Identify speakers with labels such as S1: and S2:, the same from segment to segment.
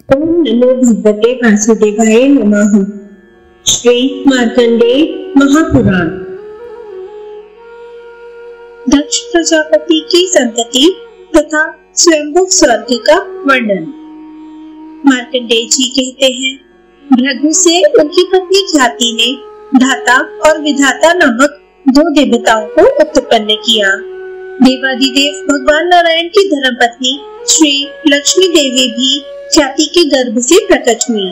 S1: ओम नमो भगवते वासुदेवाय नमः। श्री मार्कंडेय महापुराण। दक्ष प्रजापति की संतति तथा स्वयंभू स्वर्ग का वर्णन। मार्कंडेय जी कहते हैं, भृगु से उनकी पत्नी ख्याति ने धाता और विधाता नामक दो देवताओं को उत्पन्न किया। देवादिदेव भगवान नारायण की धर्मपत्नी श्री लक्ष्मी देवी भी ख्याति के गर्भ से प्रकट हुई।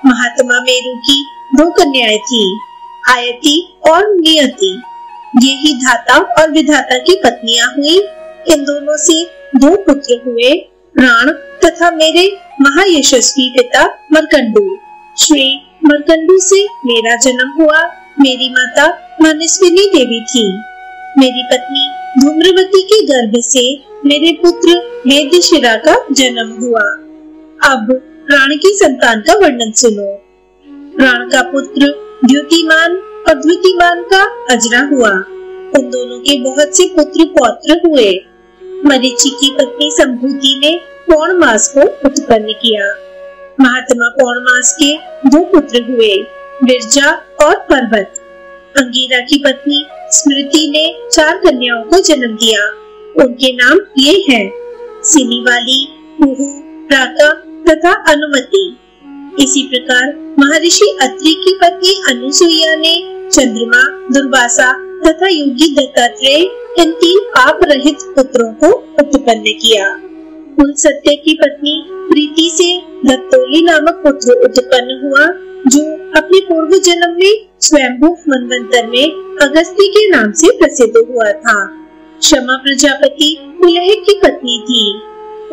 S1: महात्मा मेरु की दो कन्याएं थी, आयति और नियति। ये ही धाता और विधाता की पत्नियां हुई। इन दोनों से दो पुत्र हुए, प्राण तथा मेरे महायशस्वी पिता मर्कंडू। श्री मर्कंडू से मेरा जन्म हुआ। मेरी माता मनस्विनी देवी थी। मेरी पत्नी धूम्रवती के गर्भ से मेरे पुत्र वेदशिरा का जन्म हुआ। अब प्राण की संतान का वर्णन सुनो। प्राण का पुत्र द्युतिमान और द्युतिमान का अजरा हुआ। उन दोनों के बहुत से पुत्र पौत्र हुए। मरीचि की पत्नी संभूति ने पौर्णमास को उत्पन्न किया। महात्मा पौर्णमास के दो पुत्र हुए, विरजा और पर्वत। अंगिरा की पत्नी स्मृति ने 4 कन्याओं को जन्म दिया। उनके नाम ये हैं, सिनीवाली, कुहू, प्राका तथा अनुमति। इसी प्रकार महर्षि अत्रि की पत्नी अनुसुईया ने चंद्रमा, दुर्वासा तथा योगी दत्तात्रेय इन 3 पाप रहित पुत्रों को उत्पन्न किया। कुल सत्य की पत्नी प्रीति से दत्तोली नामक पुत्र उत्पन्न हुआ, जो अपने पूर्व जन्म में स्वयंभू मनवंतर में अगस्त्य के नाम से प्रसिद्ध हुआ था। क्षमा प्रजापति पुलह की पत्नी थी।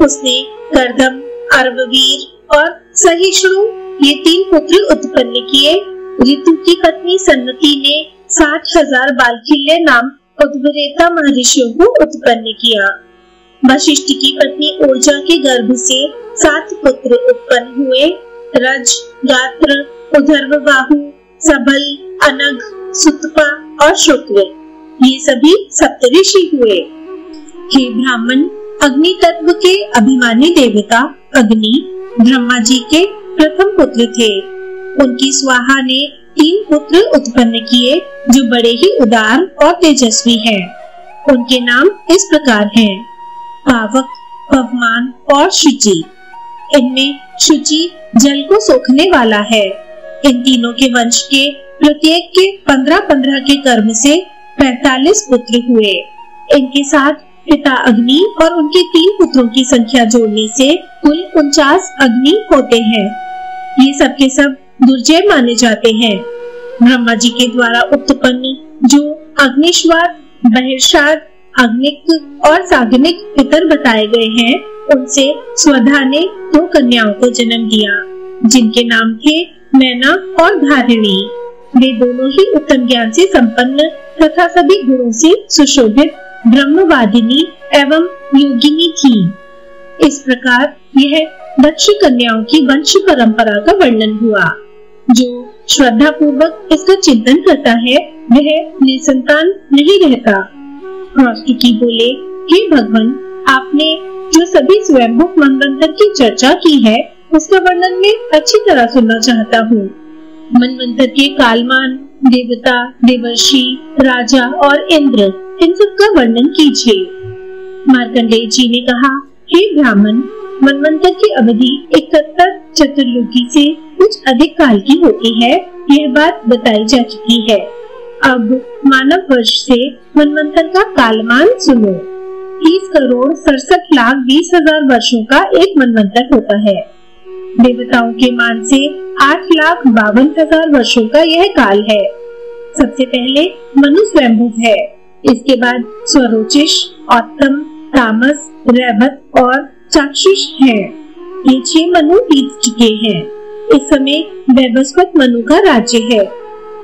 S1: उसने कर्दम, अर्ववीर और सहिष्णु ये 3 पुत्र उत्पन्न किए। ऋतु की पत्नी सन्नति ने 60,000 बालखिल्य नाम उद्भरेता महर्षियों को उत्पन्न किया। वशिष्ठ की पत्नी ऊर्जा के गर्भ से 7 पुत्र उत्पन्न हुए, रज, गात्र, उधर्वबाहु, सबल, अनग, सुतपा और शुक्र। ये सभी सप्तऋषि हुए। हे ब्राह्मण, अग्नि तत्व के अभिमानी देवता अग्नि ब्रह्मा जी के प्रथम पुत्र थे। उनकी स्वाहा ने 3 पुत्र उत्पन्न किए, जो बड़े ही उदार और तेजस्वी हैं। उनके नाम इस प्रकार हैं, पावक, पवमान और शुचि। इनमें शुचि जल को सोखने वाला है। इन तीनों के वंश के प्रत्येक के 15-15 के कर्म से 45 पुत्र हुए। इनके साथ पिता अग्नि और उनके 3 पुत्रों की संख्या जोड़ने से कुल 49 अग्नि होते हैं। ये सब के सब दुर्जय माने जाते हैं। ब्रह्मा जी के द्वारा उत्पन्न जो अग्निश्वाद, बहिर्षाद, अग्निक और साग्निक पितर बताए गए हैं, उनसे स्वधा ने 2 कन्याओं को जन्म दिया, जिनके नाम थे मैना और धारिणी। वे दोनों ही उत्तम ज्ञान से संपन्न तथा सभी गुणों से सुशोभित ब्रह्मवादिनी एवं योगिनी थी। इस प्रकार यह दक्ष कन्याओं की वंश परंपरा का वर्णन हुआ। जो श्रद्धा पूर्वक इसका चिंतन करता है, वह निसंतान नहीं रहता। क्रौष्टुकी बोले, हे भगवान, आपने जो सभी स्वयंभू मनवंतर की चर्चा की है, उसका वर्णन मैं अच्छी तरह सुनना चाहता हूँ। मनवंतर के कालमान, देवता, देवर्षि, राजा और इंद्र, इन सब का वर्णन कीजिए। मार्कंडेय जी ने कहा, हे ब्राह्मण, मनवंतर की अवधि 71 चतुर्युगी से कुछ अधिक काल की होती है। यह बात बताई जा चुकी है। अब मानव वर्ष से मनवंतर का कालमान सुनो। 30,67,20,000 वर्षों का एक मनवंतर होता है। देवताओं के मान से 8,52,000 वर्षों का यह काल है। सबसे पहले मनु स्वयंभू है। इसके बाद स्वरोचिष, औत्तम, तामस, रैवत और चाक्षुष हैं। ये 6 मनु बीत चुके हैं। इस समय वैवस्वत मनु का राज्य है।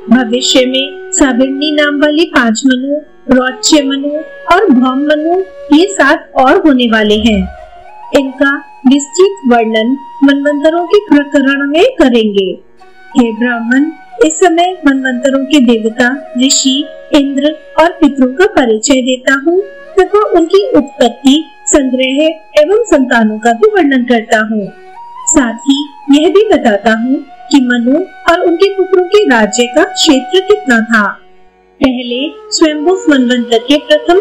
S1: भविष्य में साविणी नाम वाले 5 मनु, रौच्य मनु और भौम मनु, ये 7 और होने वाले हैं। इनका विस्तृत वर्णन मनवंतरों के प्रकरण में करेंगे। हे ब्राह्मण, इस समय मनवंतरों के देवता, ऋषि, इंद्र और पितरों का परिचय देता हूँ तथा उनकी उत्पत्ति, संग्रह एवं संतानों का भी वर्णन करता हूँ। साथ ही यह भी बताता हूँ कि मनु और उनके पुत्रों के राज्य का क्षेत्र कितना था। पहले स्वयंभू मनवंतर के प्रथम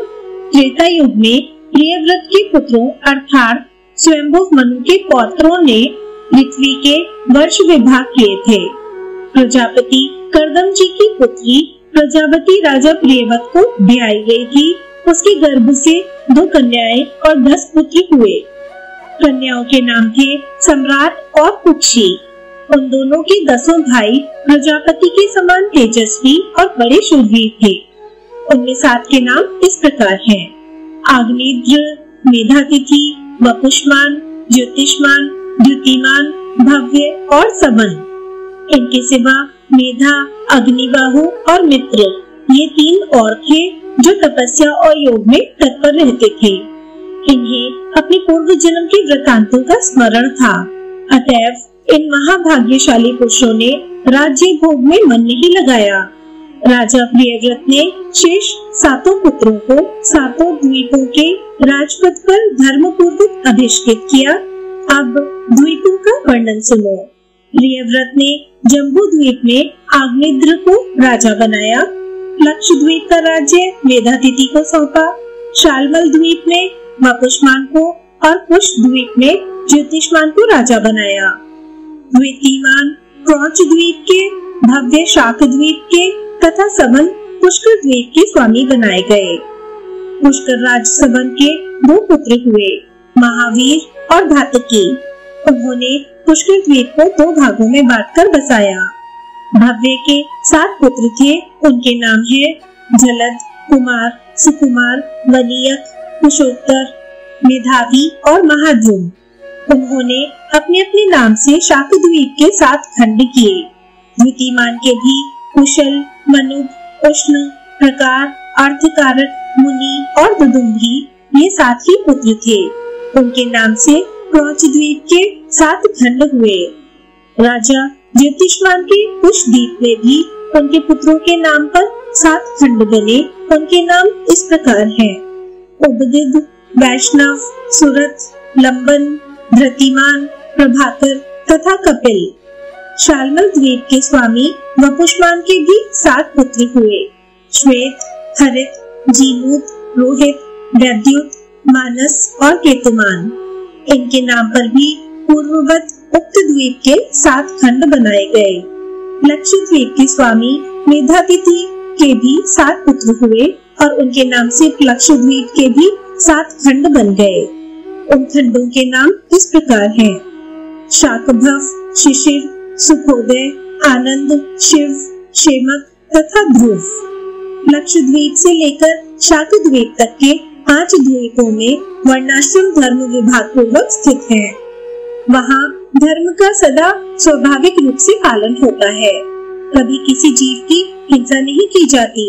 S1: त्रेता युग में प्रियव्रत के पुत्रों अर्थात स्वयंभू मनु के पौत्रों ने पृथ्वी के वर्ष विभाग किए थे। प्रजापति करदम जी की पुत्री प्रजापति राजा प्रियव्रत को ब्याही गई थी। उसके गर्भ से 2 कन्याएं और 10 पुत्र हुए। कन्याओं के नाम थे सम्राट और कुक्षी। उन दोनों के 10 भाई प्रजापति के समान तेजस्वी और बड़े शूरवीर थे। उनमें 7 के नाम इस प्रकार हैं: आग्नेयद्र, मेधातिथि, वपुष्मान, ज्योतिष्मान, द्युतिमान, भव्य और सबन। इनके सिवा मेधा, अग्निबाहु और मित्र ये 3 और थे जो तपस्या और योग में तत्पर रहते थे। इन्हें अपने पूर्व जन्म के वृतांतों का स्मरण था। अतएव इन महाभाग्यशाली पुरुषों ने राज्य भोग में मन नहीं लगाया। राजा प्रियव्रत ने शेष 7 पुत्रों को 7 द्वीपों के राजपद पर धर्मपूर्वक अभिषेक किया। अब द्वीपों का वर्णन सुनो। प्रियव्रत ने जम्बू द्वीप में आग्नेयद्र को राजा बनाया। लक्षद्वीप का राज्य मेधातिथि को सौंपा। शालमल द्वीप में वपुष्मान को और कुश द्वीप में ज्योतिष्मान को राजा बनाया। द्वितीयमान क्रौंच द्वीप के, भव्य शाक द्वीप के तथा सबन पुष्कर द्वीप के स्वामी बनाए गए। पुष्कर राज सबन के 2 पुत्र हुए, महावीर और धातकी। उन्होंने पुष्कर द्वीप को 2 भागों में बांटकर बसाया। भव्य के 7 पुत्र थे। उनके नाम है जलद, कुमार, सुकुमार, वनीयक, कुशोत्तर, मेधावी और महाद्युम। उन्होंने अपने अपने नाम से शाक द्वीप के 7 खंड किए। द्वितीयमान के भी कुशल, मनुज, उष्ण, प्रकार, अर्थकारक, मुनि और दुदुम्भी ये 7 ही पुत्र थे। उनके नाम से क्रौंच द्वीप के 7 खंड हुए। राजा ज्योतिष्मान के कुश द्वीप में भी उनके पुत्रों के नाम पर 7 खंड बने। उनके नाम इस प्रकार हैं: उपदिद, वैष्णव, सुरत, लंबन, धृतिमान, प्रभाकर तथा कपिल। शालमल द्वीप के स्वामी वपुष्मान के भी 7 पुत्र हुए: श्वेत, हरित, जीमूत, रोहित, वैद्युत, मानस और केतुमान। इनके नाम पर भी पूर्ववत उक्त द्वीप के 7 खंड बनाए गए। लक्षद्वीप के स्वामी मेधातिथि के भी 7 पुत्र हुए और उनके नाम से लक्षद्वीप के भी 7 खंड बन गए। उन खंडों के नाम इस प्रकार हैं: शाकभव, शिशिर, सुखोदय, आनंद, शिव, शेमक तथा ध्रुव। लक्षद्वीप से लेकर शाकद्वीप तक के 5 द्वीपों में वर्णाश्रम धर्म विभाग पूर्वक स्थित है। वहाँ धर्म का सदा स्वाभाविक रूप से पालन होता है। कभी किसी जीव की हिंसा नहीं की जाती।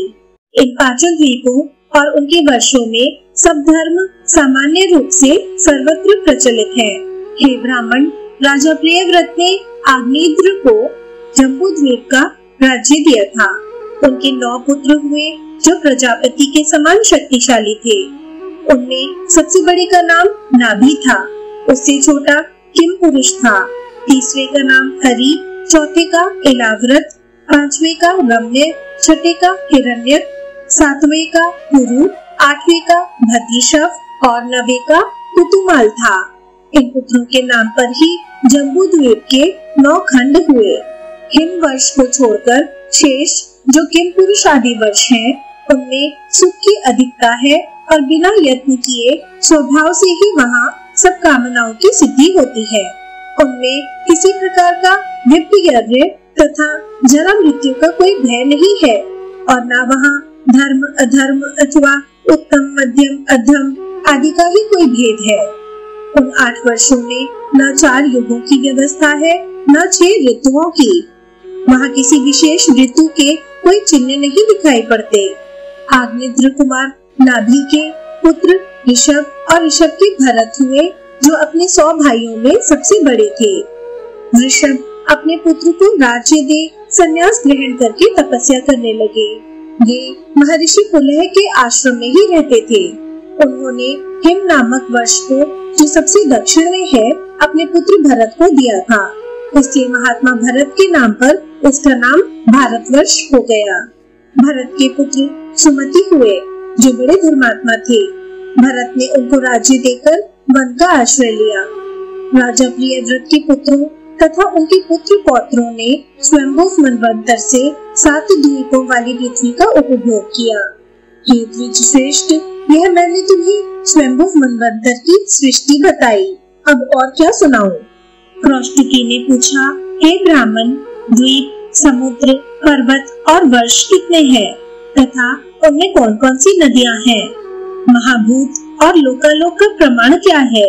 S1: इन 5 द्वीपों और उनके वर्षों में सब धर्म सामान्य रूप से सर्वत्र प्रचलित है। हे ब्राह्मण, राजा प्रियव्रत ने आग्नेयद्र को जम्बू द्वीप का राज्य दिया था। उनके 9 पुत्र हुए जो प्रजापति के समान शक्तिशाली थे। उनमें सबसे बड़े का नाम नाभि था। उससे छोटा किम पुरुष था। तीसरे का नाम हरि, चौथे का इलाव्रत, 5वें का रम्य, 6ठे का हिरण्यक, 7वें का कुरु, 8वें का भद्रिशव और 9वें का कुतुमाल था। इन पुत्रों के नाम पर ही जम्बू द्वीप के 9 खंड हुए। हिम वर्ष को छोड़कर शेष जो किम पुरुष आदि वर्ष हैं, उनमें सुख की अधिकता है और बिना यत्न किए स्वभाव से ही वहाँ सब कामनाओं की सिद्धि होती है। उनमें किसी प्रकार का विपर्य तथा जरा मृत्यु का कोई भय नहीं है और न वहाँ धर्म अधर्म अथवा उत्तम मध्यम अधम आदि का ही कोई भेद है। उन 8 वर्षों में न 4 युगों की व्यवस्था है न 6 ऋतुओं की। वहाँ किसी विशेष ऋतु के कोई चिन्ह नहीं दिखाई पड़ते। आग्नेयद्र कुमार नाभि के पुत्र ऋषभ और ऋषभ के भरत हुए जो अपने 100 भाइयों में सबसे बड़े थे। ऋषभ अपने पुत्र को राज्य दे संन्यास ग्रहण करके तपस्या करने लगे। वे महर्षि पुलह के आश्रम में ही रहते थे। उन्होंने हिम नामक वर्ष को, जो सबसे दक्षिण में है, अपने पुत्र भरत को दिया था। इसलिए महात्मा भरत के नाम पर इसका नाम भारतवर्ष हो गया। भरत के पुत्र सुमति हुए, जो बड़े धर्मात्मा थे। भरत ने उनको राज्य देकर वन का आश्रय लिया। राजा प्रियव्रत के पुत्रों तथा उनके पुत्र पौत्रों ने स्वयंभुव मनवंतर से 7 द्वीपों वाली पृथ्वी का उपभोग किया। हे द्विज श्रेष्ठ, यह मैंने तुम्हें स्वयंभुव मनवंतर की सृष्टि बताई। अब और क्या सुनाऊं? क्रौष्टुकी ने पूछा, हे ब्राह्मण, द्वीप, समुद्र, पर्वत और वर्ष कितने हैं तथा उनमें कौन कौन सी नदियां हैं? महाभूत और लोकालोक का प्रमाण क्या है?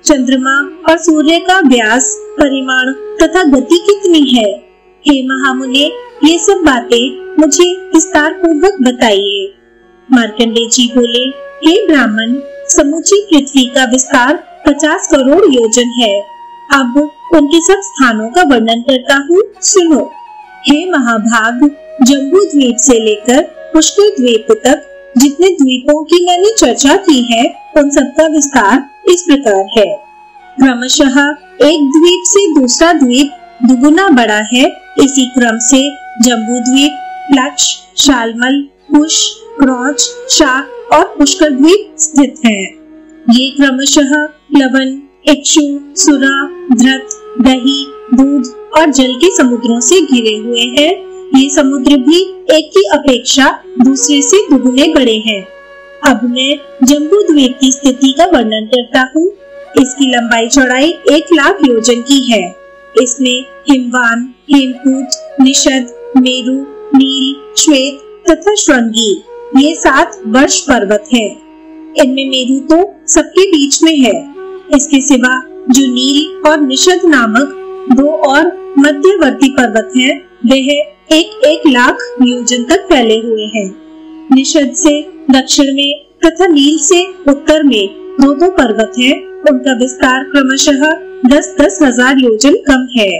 S1: चंद्रमा और सूर्य का व्यास, परिमाण तथा गति कितनी है? हे महामुने, ये सब बातें मुझे विस्तार पूर्वक बताइए। मार्कंडेय जी बोले, हे ब्राह्मण, समूची पृथ्वी का विस्तार 50 करोड़ योजन है। अब उनके सब स्थानों का वर्णन करता हूँ, सुनो। हे महाभाग, जम्बू द्वीप से लेकर पुष्कर द्वीप तक जितने द्वीपों की मैंने चर्चा की है, उन सबका विस्तार इस प्रकार है। क्रमशः एक द्वीप से दूसरा द्वीप दुगुना बड़ा है। इसी क्रम से जम्बू द्वीप, प्लक्ष, शालमल, कुश, क्रौच, शाक और पुष्कर द्वीप स्थित हैं। ये क्रमशः लवण, इक्षु, सुरा, धृत, दही, दूध और जल के समुद्रों से घिरे हुए हैं। ये समुद्र भी एक की अपेक्षा दूसरे से दुगुने बड़े हैं। अब मैं जम्बू द्वीप की स्थिति का वर्णन करता हूँ। इसकी लंबाई चौड़ाई 1 लाख योजन की है। इसमें हिमवान, हेमकूट, निषद, मेरु, नील, श्वेत तथा श्रृंगी, ये 7 वर्ष पर्वत हैं। इनमें मेरु तो सबके बीच में है। इसके सिवा जो नील और निषद नामक 2 और मध्यवर्ती पर्वत हैं, वह 1 लाख योजन तक फैले हुए हैं। निषद से दक्षिण में तथा नील से उत्तर में 2 पर्वत हैं। उनका विस्तार क्रमशः 10-10 हजार योजन कम है,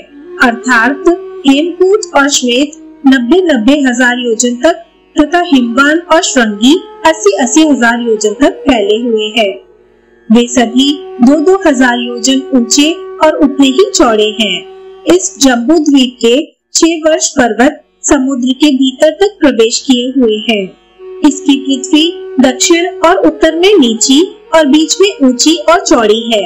S1: अर्थात हेमकूट और श्वेत 90-90 हजार योजन तक तथा हिमवान और श्रृंगी 80-80 हजार योजन तक फैले हुए हैं। वे सभी 2-2 हजार योजन ऊंचे और उतने ही चौड़े हैं। इस जम्बू द्वीप के 6 वर्ष पर्वत समुद्र के भीतर तक प्रवेश किए हुए हैं। इसकी पृथ्वी दक्षिण और उत्तर में नीची और बीच में ऊंची और चौड़ी है।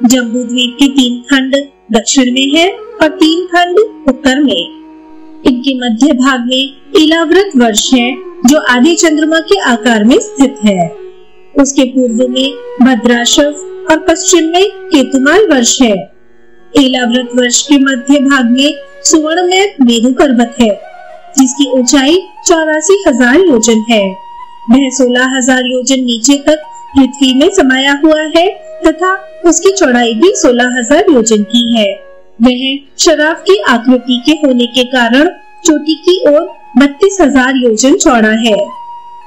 S1: जम्बू द्वीप के 3 खंड दक्षिण में है और 3 खंड उत्तर में। इनके मध्य भाग में इलाव्रत वर्ष है, जो आदि चंद्रमा के आकार में स्थित है। उसके पूर्व में भद्राशव और पश्चिम में केतुमाल वर्ष है। इलाव्रत वर्ष के मध्य भाग में सुवर्णमय मेरु पर्वत है, जिसकी ऊंचाई 84,000 योजन है। वह 16,000 योजन नीचे तक पृथ्वी में समाया हुआ है तथा उसकी चौड़ाई भी 16,000 योजन की है। वह शराब की आकृति के होने के कारण चोटी की ओर 32,000 योजन चौड़ा है।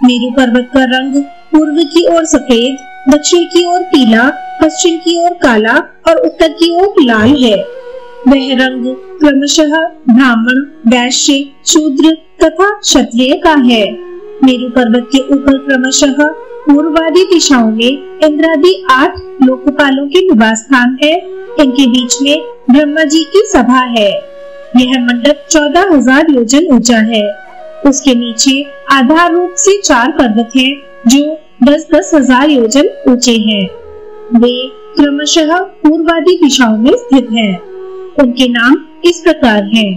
S1: मेरु पर्वत का रंग पूर्व की ओर सफेद, दक्षिण की ओर पीला, पश्चिम की ओर काला और उत्तर की ओर लाल है। वह रंग क्रमशः ब्राह्मण, वैश्य, शूद्र तथा क्षत्रिय का है। मेरु पर्वत के ऊपर क्रमशः पूर्वादि दिशाओं में इंद्रादि 8 लोकपालों के निवास स्थान है। इनके बीच में ब्रह्मा जी की सभा है। यह मंडप 14,000 योजन ऊंचा है। उसके नीचे आधार रूप से 4 पर्वत हैं, जो 10-10 हजार योजन ऊंचे हैं। वे क्रमशः पूर्वादि दिशाओं में स्थित हैं। उनके नाम इस प्रकार हैं: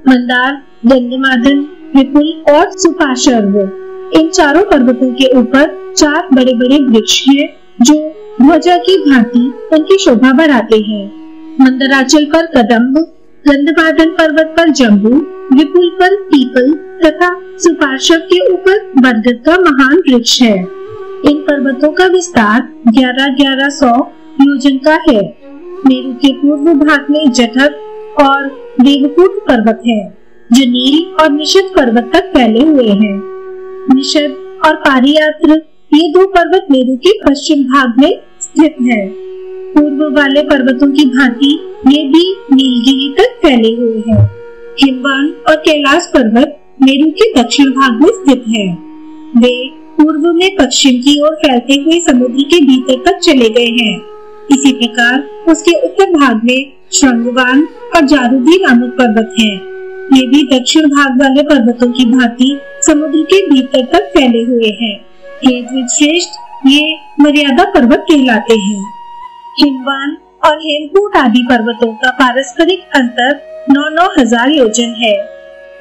S1: मंदार, गंधमादन, विपुल और सुपार्श्व। इन चारों पर्वतों के ऊपर 4 बड़े बड़े वृक्ष हैं, जो ध्वजा की भांति उनकी शोभा बढ़ाते हैं। मंदराचल पर कदम्ब, गंधमादन पर्वत पर जम्बू, विपुल पर पीपल तथा सुपार्श्व के ऊपर बरगद का महान वृक्ष है। इन पर्वतों का विस्तार 1100 योजन का है। मेरु के पूर्व भाग में जठर और देवकूट पर्वत है, जो नील और निषद पर्वत तक फैले हुए हैं। निषद और पारियात्र, ये 2 पर्वत मेरु के पश्चिम भाग में स्थित हैं। पूर्व वाले पर्वतों की भांति ये भी नीलगिरी तक फैले हुए हैं। हिमवान और कैलाश पर्वत मेरु के दक्षिण भाग में स्थित हैं। वे पूर्व में पश्चिम की ओर फैलते हुए समुद्र के भीतर तक चले गए हैं। इसी प्रकार उसके उत्तर भाग में श्रृंगवान और जारूदी नामक पर्वत हैं। ये भी दक्षिण भाग वाले पर्वतों की भांति समुद्र के भीतर तक फैले हुए हैं। हे द्विजश्रेष्ठ, ये मर्यादा पर्वत कहलाते हैं। हिमवान और हेमकूट आदि पर्वतों का पारस्परिक अंतर 9-9 हजार योजन है।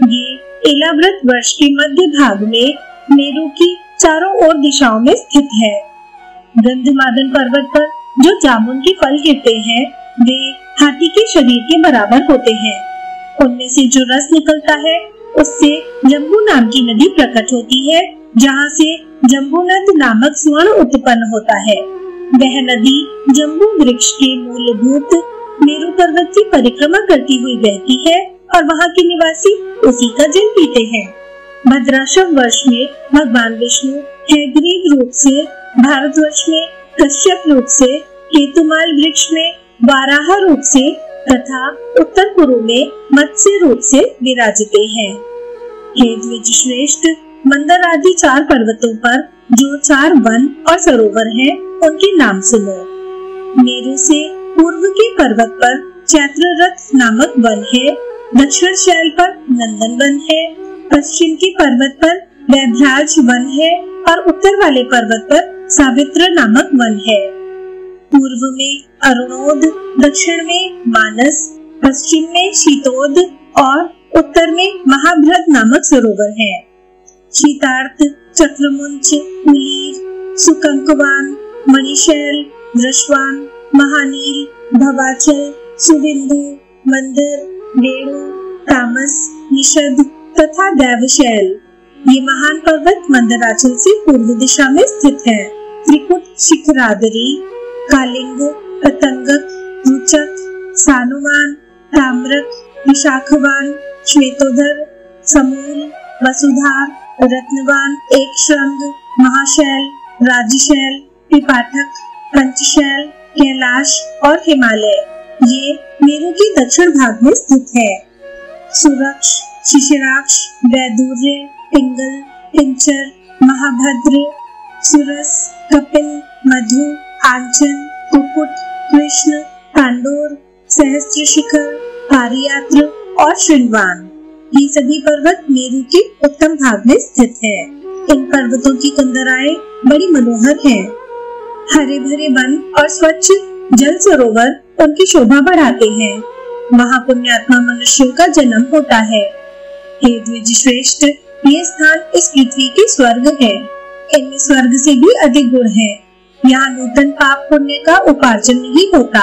S1: ये एलाव्रत वर्ष के मध्य भाग में मेरु की चारों ओर दिशाओं में स्थित है। गंधमादन पर्वत पर जो जामुन के फल गिरते हैं वे हाथी के शरीर के बराबर होते हैं। उनमें से जो रस निकलता है उससे जम्बू नाम की नदी प्रकट होती है, जहाँ से जम्बूनद नामक स्वर्ण उत्पन्न होता है। वह नदी जम्बू वृक्ष के मूलभूत मेरु पर्वत की परिक्रमा करती हुई बहती है और वहाँ के निवासी उसी का जल पीते हैं। भद्राश्व वर्ष में भगवान विष्णु हैग्रीव रूप से, भारतवर्ष में कश्यप रूप से, केतुमाल वृक्ष में वाराह रूप से तथा उत्तर पूर्व में मत्स्य रूप से विराजते हैं। हे द्विजश्रेष्ठ, मंदर आदि 4 पर्वतों पर जो 4 वन और सरोवर हैं, उनके नाम सुनो। मेरु से पूर्व के पर्वत पर चैत्ररथ नामक वन है, दक्षिण शैल पर नंदन वन है, पश्चिम के पर्वत पर वैभ्राज वन है और उत्तर वाले पर्वत पर सावित्र नामक वन है। पूर्व में अरुणोद, दक्षिण में मानस, पश्चिम में शीतोद और उत्तर में महाभ्रद नामक सरोवर है। शीतार्थ, चक्रमुंच, कुलीर, सुकंकवान, मणिशैल, वृषवान, महानील, भवाचल, सुबिंदु, मंदिर, वेणु, तामस, निषद तथा दैवशैल, ये महान पर्वत मंदराचल से पूर्व दिशा में स्थित है। त्रिकुट, शिखरादरी, कालिंग, पतंगक, रुचक, सानुमान, ताम्रक, विशाखवान, श्वेतोदर, समूल, वसुधार, रत्नवान, एक श्रृंग, महाशैल, राजशैल, पिपाठक, पंचशैल, कैलाश और हिमालय, ये मेरु के दक्षिण भाग में स्थित है। सुरक्ष, शिशिराक्ष, वैदुर्य, पिंगल, पिंचर, महाभद्र, सुरस, कपिल, मधु, आंचन, कुकुट, कृष्ण, पांडोर, सहस्त्र शिखर, पारियात्र और श्रृंगवान, ये सभी पर्वत मेरु के उत्तम भाग में स्थित है। इन पर्वतों की कंदराएं बड़ी मनोहर हैं। हरे भरे वन और स्वच्छ जल सरोवर उनकी शोभा बढ़ाते हैं। वहाँ पुण्यात्मा मनुष्यों का जन्म होता है। हे द्विजश्रेष्ठ, ये स्थान इस पृथ्वी के स्वर्ग है। इनमें स्वर्ग से भी अधिक गुण है। यहाँ नूतन पाप पुण्य का उपार्जन नहीं होता।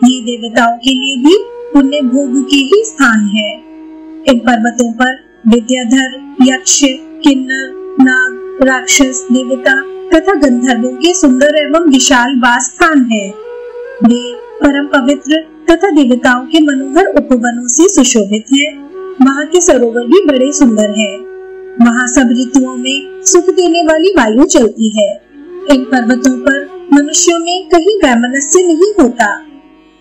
S1: ये देवताओं के लिए भी पुण्य भोग के ही स्थान है। इन पर्वतों पर विद्याधर, यक्ष, किन्नर, नाग, राक्षस, देवता तथा गंधर्वों के सुंदर एवं विशाल वास स्थान है। वे परम पवित्र तथा देवताओं के मनोहर उपवनों से सुशोभित हैं। वहाँ के सरोवर भी बड़े सुंदर हैं। वहाँ सब ऋतुओं में सुख देने वाली वायु चलती है। इन पर्वतों पर मनुष्यों में कहीं वैमनस्य नहीं होता।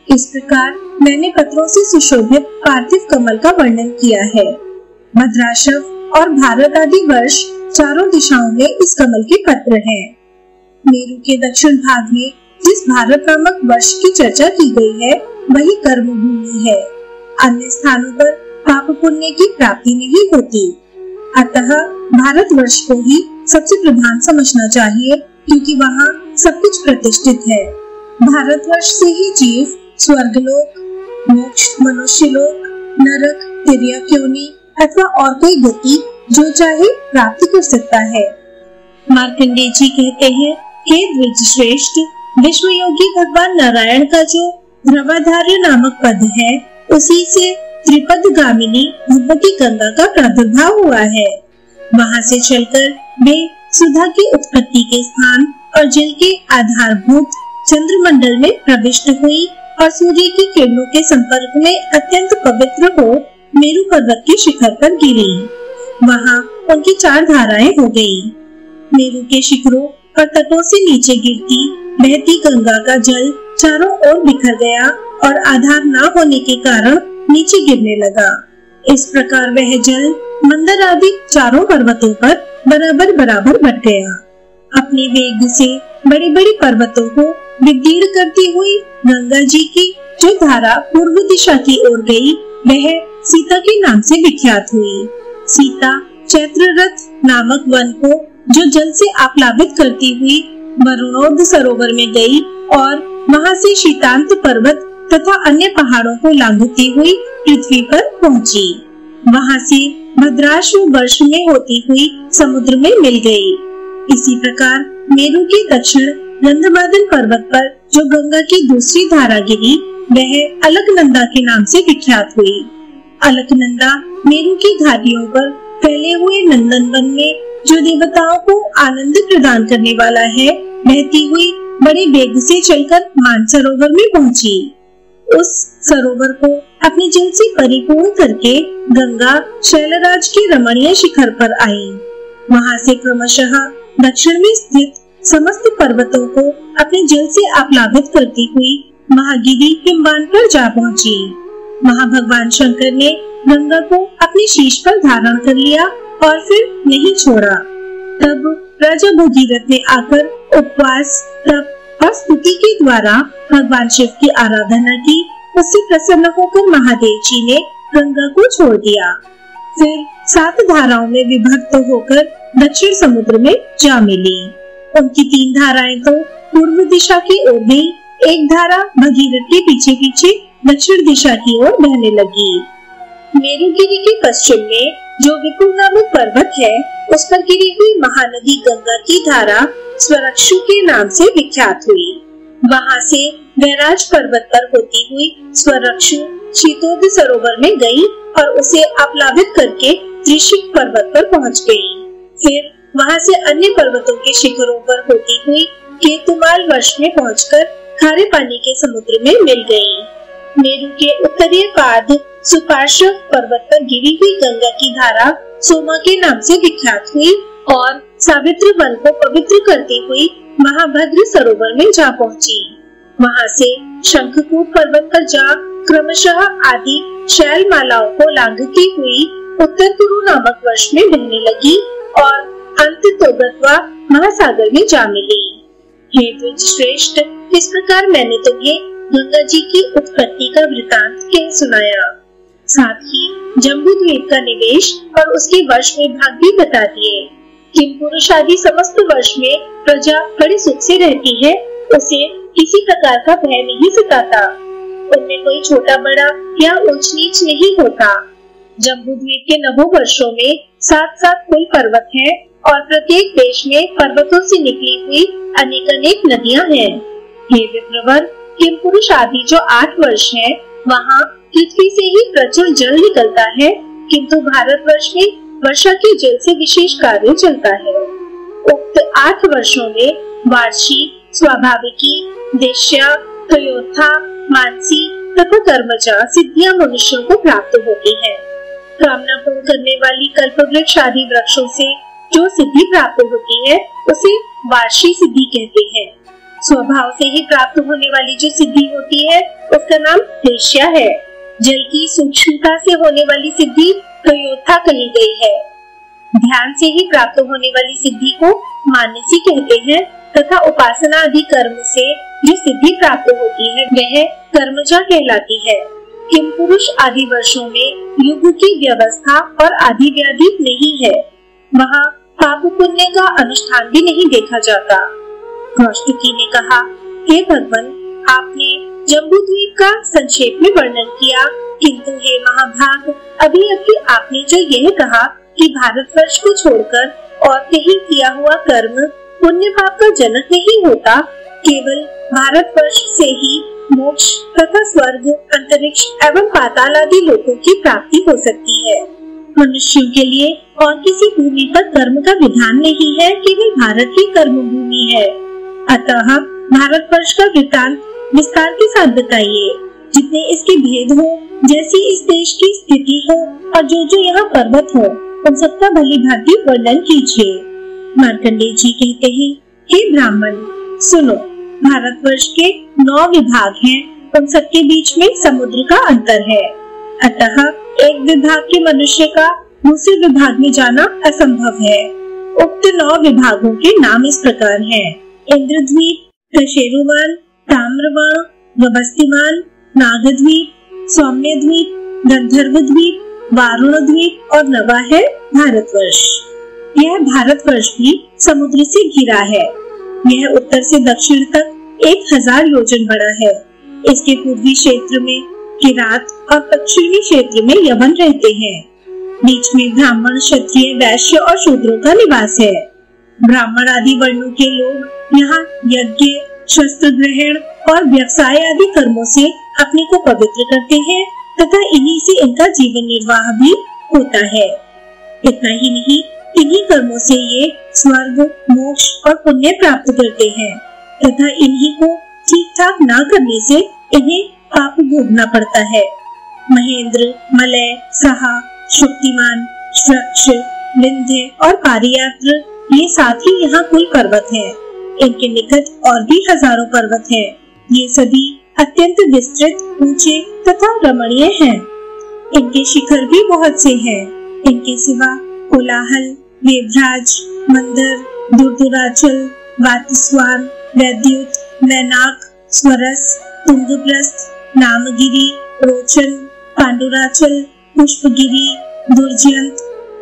S1: इस प्रकार मैंने पत्रों से सुशोभित पार्थिव कमल का वर्णन किया है। भद्राशव और भारत आदि वर्ष चारों दिशाओं में इस कमल के पत्र हैं। मेरु के दक्षिण भाग में जिस भारत नामक वर्ष की चर्चा की गई है वही कर्म भूमि है। अन्य स्थानों पर पाप पुण्य की प्राप्ति नहीं होती। अतः भारत वर्ष को ही सबसे प्रधान समझना चाहिए, क्योंकि वहाँ सब कुछ प्रतिष्ठित है। भारत वर्ष से ही जीव स्वर्गलोक, मोक्ष, मनुष्यलोक, नरक, तिर्यक योनि अथवा और कोई गति जो चाहे प्राप्त कर सकता है। मार्कंडेय जी कहते हैं, हे द्विजश्रेष्ठ, विश्व योगी भगवान नारायण का जो ध्रुवाधार्य नामक पद है, उसी से त्रिपद गामिनी भगवती गंगा का प्रादुर्भाव हुआ है। वहाँ से चलकर वे सुधा की उत्पत्ति के स्थान और जल के आधारभूत चंद्रमंडल में प्रविष्ट हुई और सूर्य की किरणों के संपर्क में अत्यंत पवित्र हो मेरु पर्वत के शिखर पर गिरी। वहाँ उनकी 4 धाराएं हो गई। मेरु के शिखरों और तटों से नीचे गिरती बहती गंगा का जल चारों ओर बिखर गया और आधार न होने के कारण नीचे गिरने लगा। इस प्रकार वह जल मंदर आदि चारों पर्वतों पर बराबर बराबर बट गया। अपने वेग से बड़े बड़े पर्वतों को विदीर्ण करती हुई गंगा जी की जो धारा पूर्व दिशा की ओर गई, वह सीता के नाम से विख्यात हुई। सीता चैत्ररथ नामक वन को जो जल से आप्लावित करती हुई वरुणोद सरोवर में गई और वहां से शीतांत पर्वत तथा अन्य पहाड़ों को लांघती हुई पृथ्वी पर पहुंची। वहां से भद्राश्व वर्ष में होती हुई समुद्र में मिल गई। इसी प्रकार मेरु के दक्षिण गंधमादन पर्वत पर जो गंगा की दूसरी धारा गिरी, वह अलकनंदा के नाम से विख्यात हुई। अलकनंदा मेरु की घाटियों पर फैले हुए नंदन वन में जो देवताओं को आनंद प्रदान करने वाला है, बहती हुई बड़े वेग से चलकर मानसरोवर में पहुंची। उस सरोवर को अपने जल से परिपूर्ण करके गंगा शैलराज के रमणीय शिखर पर आई। वहां से क्रमशः दक्षिण में स्थित समस्त पर्वतों को अपने जल से आप्लावित करती हुई महागिरी हिमवान पर जा पहुंची। वहां भगवान शंकर ने गंगा को अपने शीश पर धारण कर लिया और फिर नहीं छोड़ा। तब राजा भगीरथ ने आकर उपवास, तप और स्तुति के द्वारा भगवान शिव की आराधना की। उससे प्रसन्न होकर महादेव जी ने गंगा को छोड़ दिया। फिर 7 धाराओं में विभक्त होकर दक्षिण समुद्र में जा मिली। उनकी 3 धाराएं तो पूर्व दिशा की ओर गई, एक धारा भगीरथ के पीछे पीछे दक्षिण दिशा की ओर बहने लगी। मेरुगिरी के पश्चिम में जो विपुल नामक पर्वत है, उस पर गिरी हुई महानदी गंगा की धारा स्वरक्षु के नाम से विख्यात हुई। वहां से वैराज पर्वत पर होती हुई स्वरक्षु शीतोद सरोवर में गई और उसे आप्लावित करके त्रिशिक पर्वत पर पहुंच गई। फिर वहां से अन्य पर्वतों के शिखरों पर होती हुई केतुमाल वर्ष में पहुंचकर खारे पानी के समुद्र में मिल गई। मेरु के उत्तरीय पाद सुपार्श्व पर्वत पर गिरी हुई गंगा की धारा सोमा के नाम से विख्यात हुई और सावित्री वन को पवित्र करती हुई महाभद्र सरोवर में जा पहुंची। वहां से शंखकूट पर्वत पर जा क्रमशः आदि शैल मालाओं को लांघती हुई उत्तर कुरु नामक वर्ष में बहने लगी और अंत तोगत्वा महासागर में जा मिली। हे द्विज श्रेष्ठ, इस प्रकार मैंने तुम्हें गंगा जी की उत्पत्ति का वृतांत कह सुनाया। साथ ही जम्बूद्वीप का निवेश और उसके वर्ष में भाग भी बता दिए। किम पुरुष आदि समस्त वर्ष में प्रजा बड़े सुख से रहती है, उसे किसी प्रकार का भय नहीं सताता। उनमें कोई छोटा बड़ा या ऊंच नीच नहीं होता। जम्बूद्वीप के 9 वर्षों में 7-7 कुल पर्वत हैं और प्रत्येक देश में पर्वतों से निकली हुई अनेक नदियां हैं। हे विप्रवर, किम पुरुष आदि जो 8 वर्ष है, वहाँ पृथ्वी से ही प्रचुर जल निकलता है, किंतु भारतवर्ष में वर्षा के जल से विशेष कार्य चलता है। उक्त 8 वर्षों में वार्षिक, स्वाभाविकी, देश्या, त्रयोथा, मानसी तथा कर्मजा सिद्धियां मनुष्यों को प्राप्त होती हैं। कामना पूर्ण करने वाली कल्पवृक्ष आदि वृक्षों से जो सिद्धि प्राप्त होती है, उसे वार्षिक सिद्धि कहते हैं। स्वभाव से ही प्राप्त होने वाली जो सिद्धि होती है, उसका नाम देश्या है। जल की सूक्ष्मता से होने वाली सिद्धि त्रयोथा कही गई है। ध्यान से ही प्राप्त होने वाली सिद्धि को मानसी कहते हैं तथा उपासना आदि कर्म से जो सिद्धि प्राप्त होती है, वह कर्मजा कहलाती है। किम पुरुष आदि वर्षों में युग की व्यवस्था और आदि व्याधि नहीं है। वहाँ पाप पुण्य का अनुष्ठान भी नहीं देखा जाता। कौष्टुकी ने कहा, हे भगवान, आपने जम्बूद्वीप का संक्षेप में वर्णन किया, किंतु हे महाभाग, अभी आपने जो यह कहा कि भारतवर्ष को छोड़कर और कहीं किया हुआ कर्म पुण्य पाप का जनक नहीं होता, केवल भारतवर्ष से ही मोक्ष तथा स्वर्ग, अंतरिक्ष एवं पाताल आदि लोकों की प्राप्ति हो सकती है। मनुष्यों के लिए और किसी भूमि पर कर्म का विधान नहीं है, केवल भारत ही कर्म भूमि है। अतः भारतवर्ष का वृत्तांत विस्तार के साथ बताइए, जितने इसके भेद हो, जैसी इस देश की स्थिति हो और जो यहाँ पर्वत हो, उन सबका भली भांति वर्णन कीजिए। मार्कंडेय जी कहते हैं, हे ब्राह्मण, सुनो, भारतवर्ष के 9 विभाग हैं, उन सबके बीच में समुद्र का अंतर है। अतः एक विभाग के मनुष्य का दूसरे विभाग में जाना असंभव है। उक्त 9 विभागों के नाम इस प्रकार हैं: इंद्रद्वीप, कशेरुमान, ताम्रवर्ण, गभस्तिमान, नागद्वीप, सौम्यद्वीप, गंधर्वद्वीप, वारुणद्वीप और नवा है भारतवर्ष। यह भारतवर्ष भी समुद्र से घिरा है। यह उत्तर से दक्षिण तक 1000 योजन बड़ा है। इसके पूर्वी क्षेत्र में किरात और पश्चिमी क्षेत्र में यवन रहते हैं। बीच में ब्राह्मण, क्षत्रिय, वैश्य और शूद्रों का निवास है। ब्राह्मण आदि वर्णों के लोग यहाँ यज्ञ, शस्त्र ग्रहण और व्यवसाय आदि कर्मों से अपने को पवित्र करते हैं तथा इन्हीं से इनका जीवन निर्वाह भी होता है। इतना ही नहीं, इन्हीं कर्मों से ये स्वर्ग, मोक्ष और पुण्य प्राप्त करते हैं तथा इन्हीं को ठीक ठाक न करने से इन्हें पाप भोगना पड़ता है। महेंद्र, मलय, सहा, शुक्तिमान, श्रक्ष, विंध्य और पारियात्र ये 7 ही यहाँ कुल पर्वत हैं। इनके निकट और भी हजारों पर्वत हैं। ये सभी अत्यंत विस्तृत, ऊंचे तथा रमणीय हैं। इनके शिखर भी बहुत से हैं। इनके सिवा कोलाहल, वेभराज, मंदर, दुर्दुराचल, वातस्वान, वैद्युत, वैनाक, स्वरस, तुंगप्रस्थ, नामगिरी, रोचन, पांडुराचल, पुष्पगिरी, दुर्जयंत,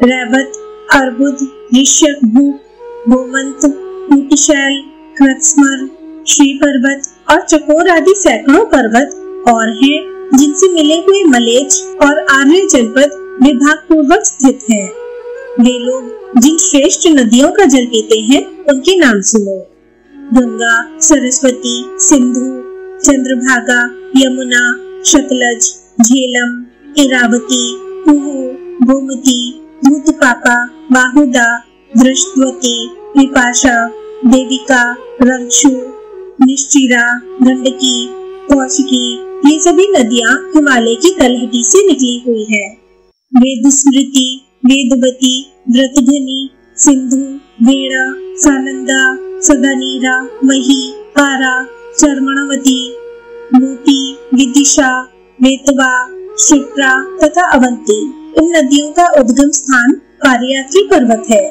S1: रैवत, अर्बुद, ऋष्यभूप, गोमंत, कूटशैल, कृत्स्मर, श्री पर्वत और चकोर आदि सैकड़ों पर्वत और हैं जिनसे मिले हुए मलेच्छ और आर्य जनपद विभाग पूर्वक स्थित हैं। वे लोग जिन श्रेष्ठ नदियों का जल पीते हैं उनके नाम सुनो: गंगा, सरस्वती, सिंधु, चंद्रभागा, यमुना, सतलज, झेलम, इरावती, कुहू, गोमती, धूतपापा, बाहुदा, दृष्टवती, विपाशा, देविका, रंशु, निश्चिरा, गंडकी, कौशिकी ये सभी नदियां हिमालय की तलहटी से निकली हुई है। वेद स्मृति, वेदवती, व्रतघनी, सिंधु, वेणा, सानंदा, सदानीरा, मही, पारा, चर्मणवती, मूती, विदिशा, वेतवा, क्षिप्रा तथा अवंती इन नदियों का उद्गम स्थान पारियात्री पर्वत है।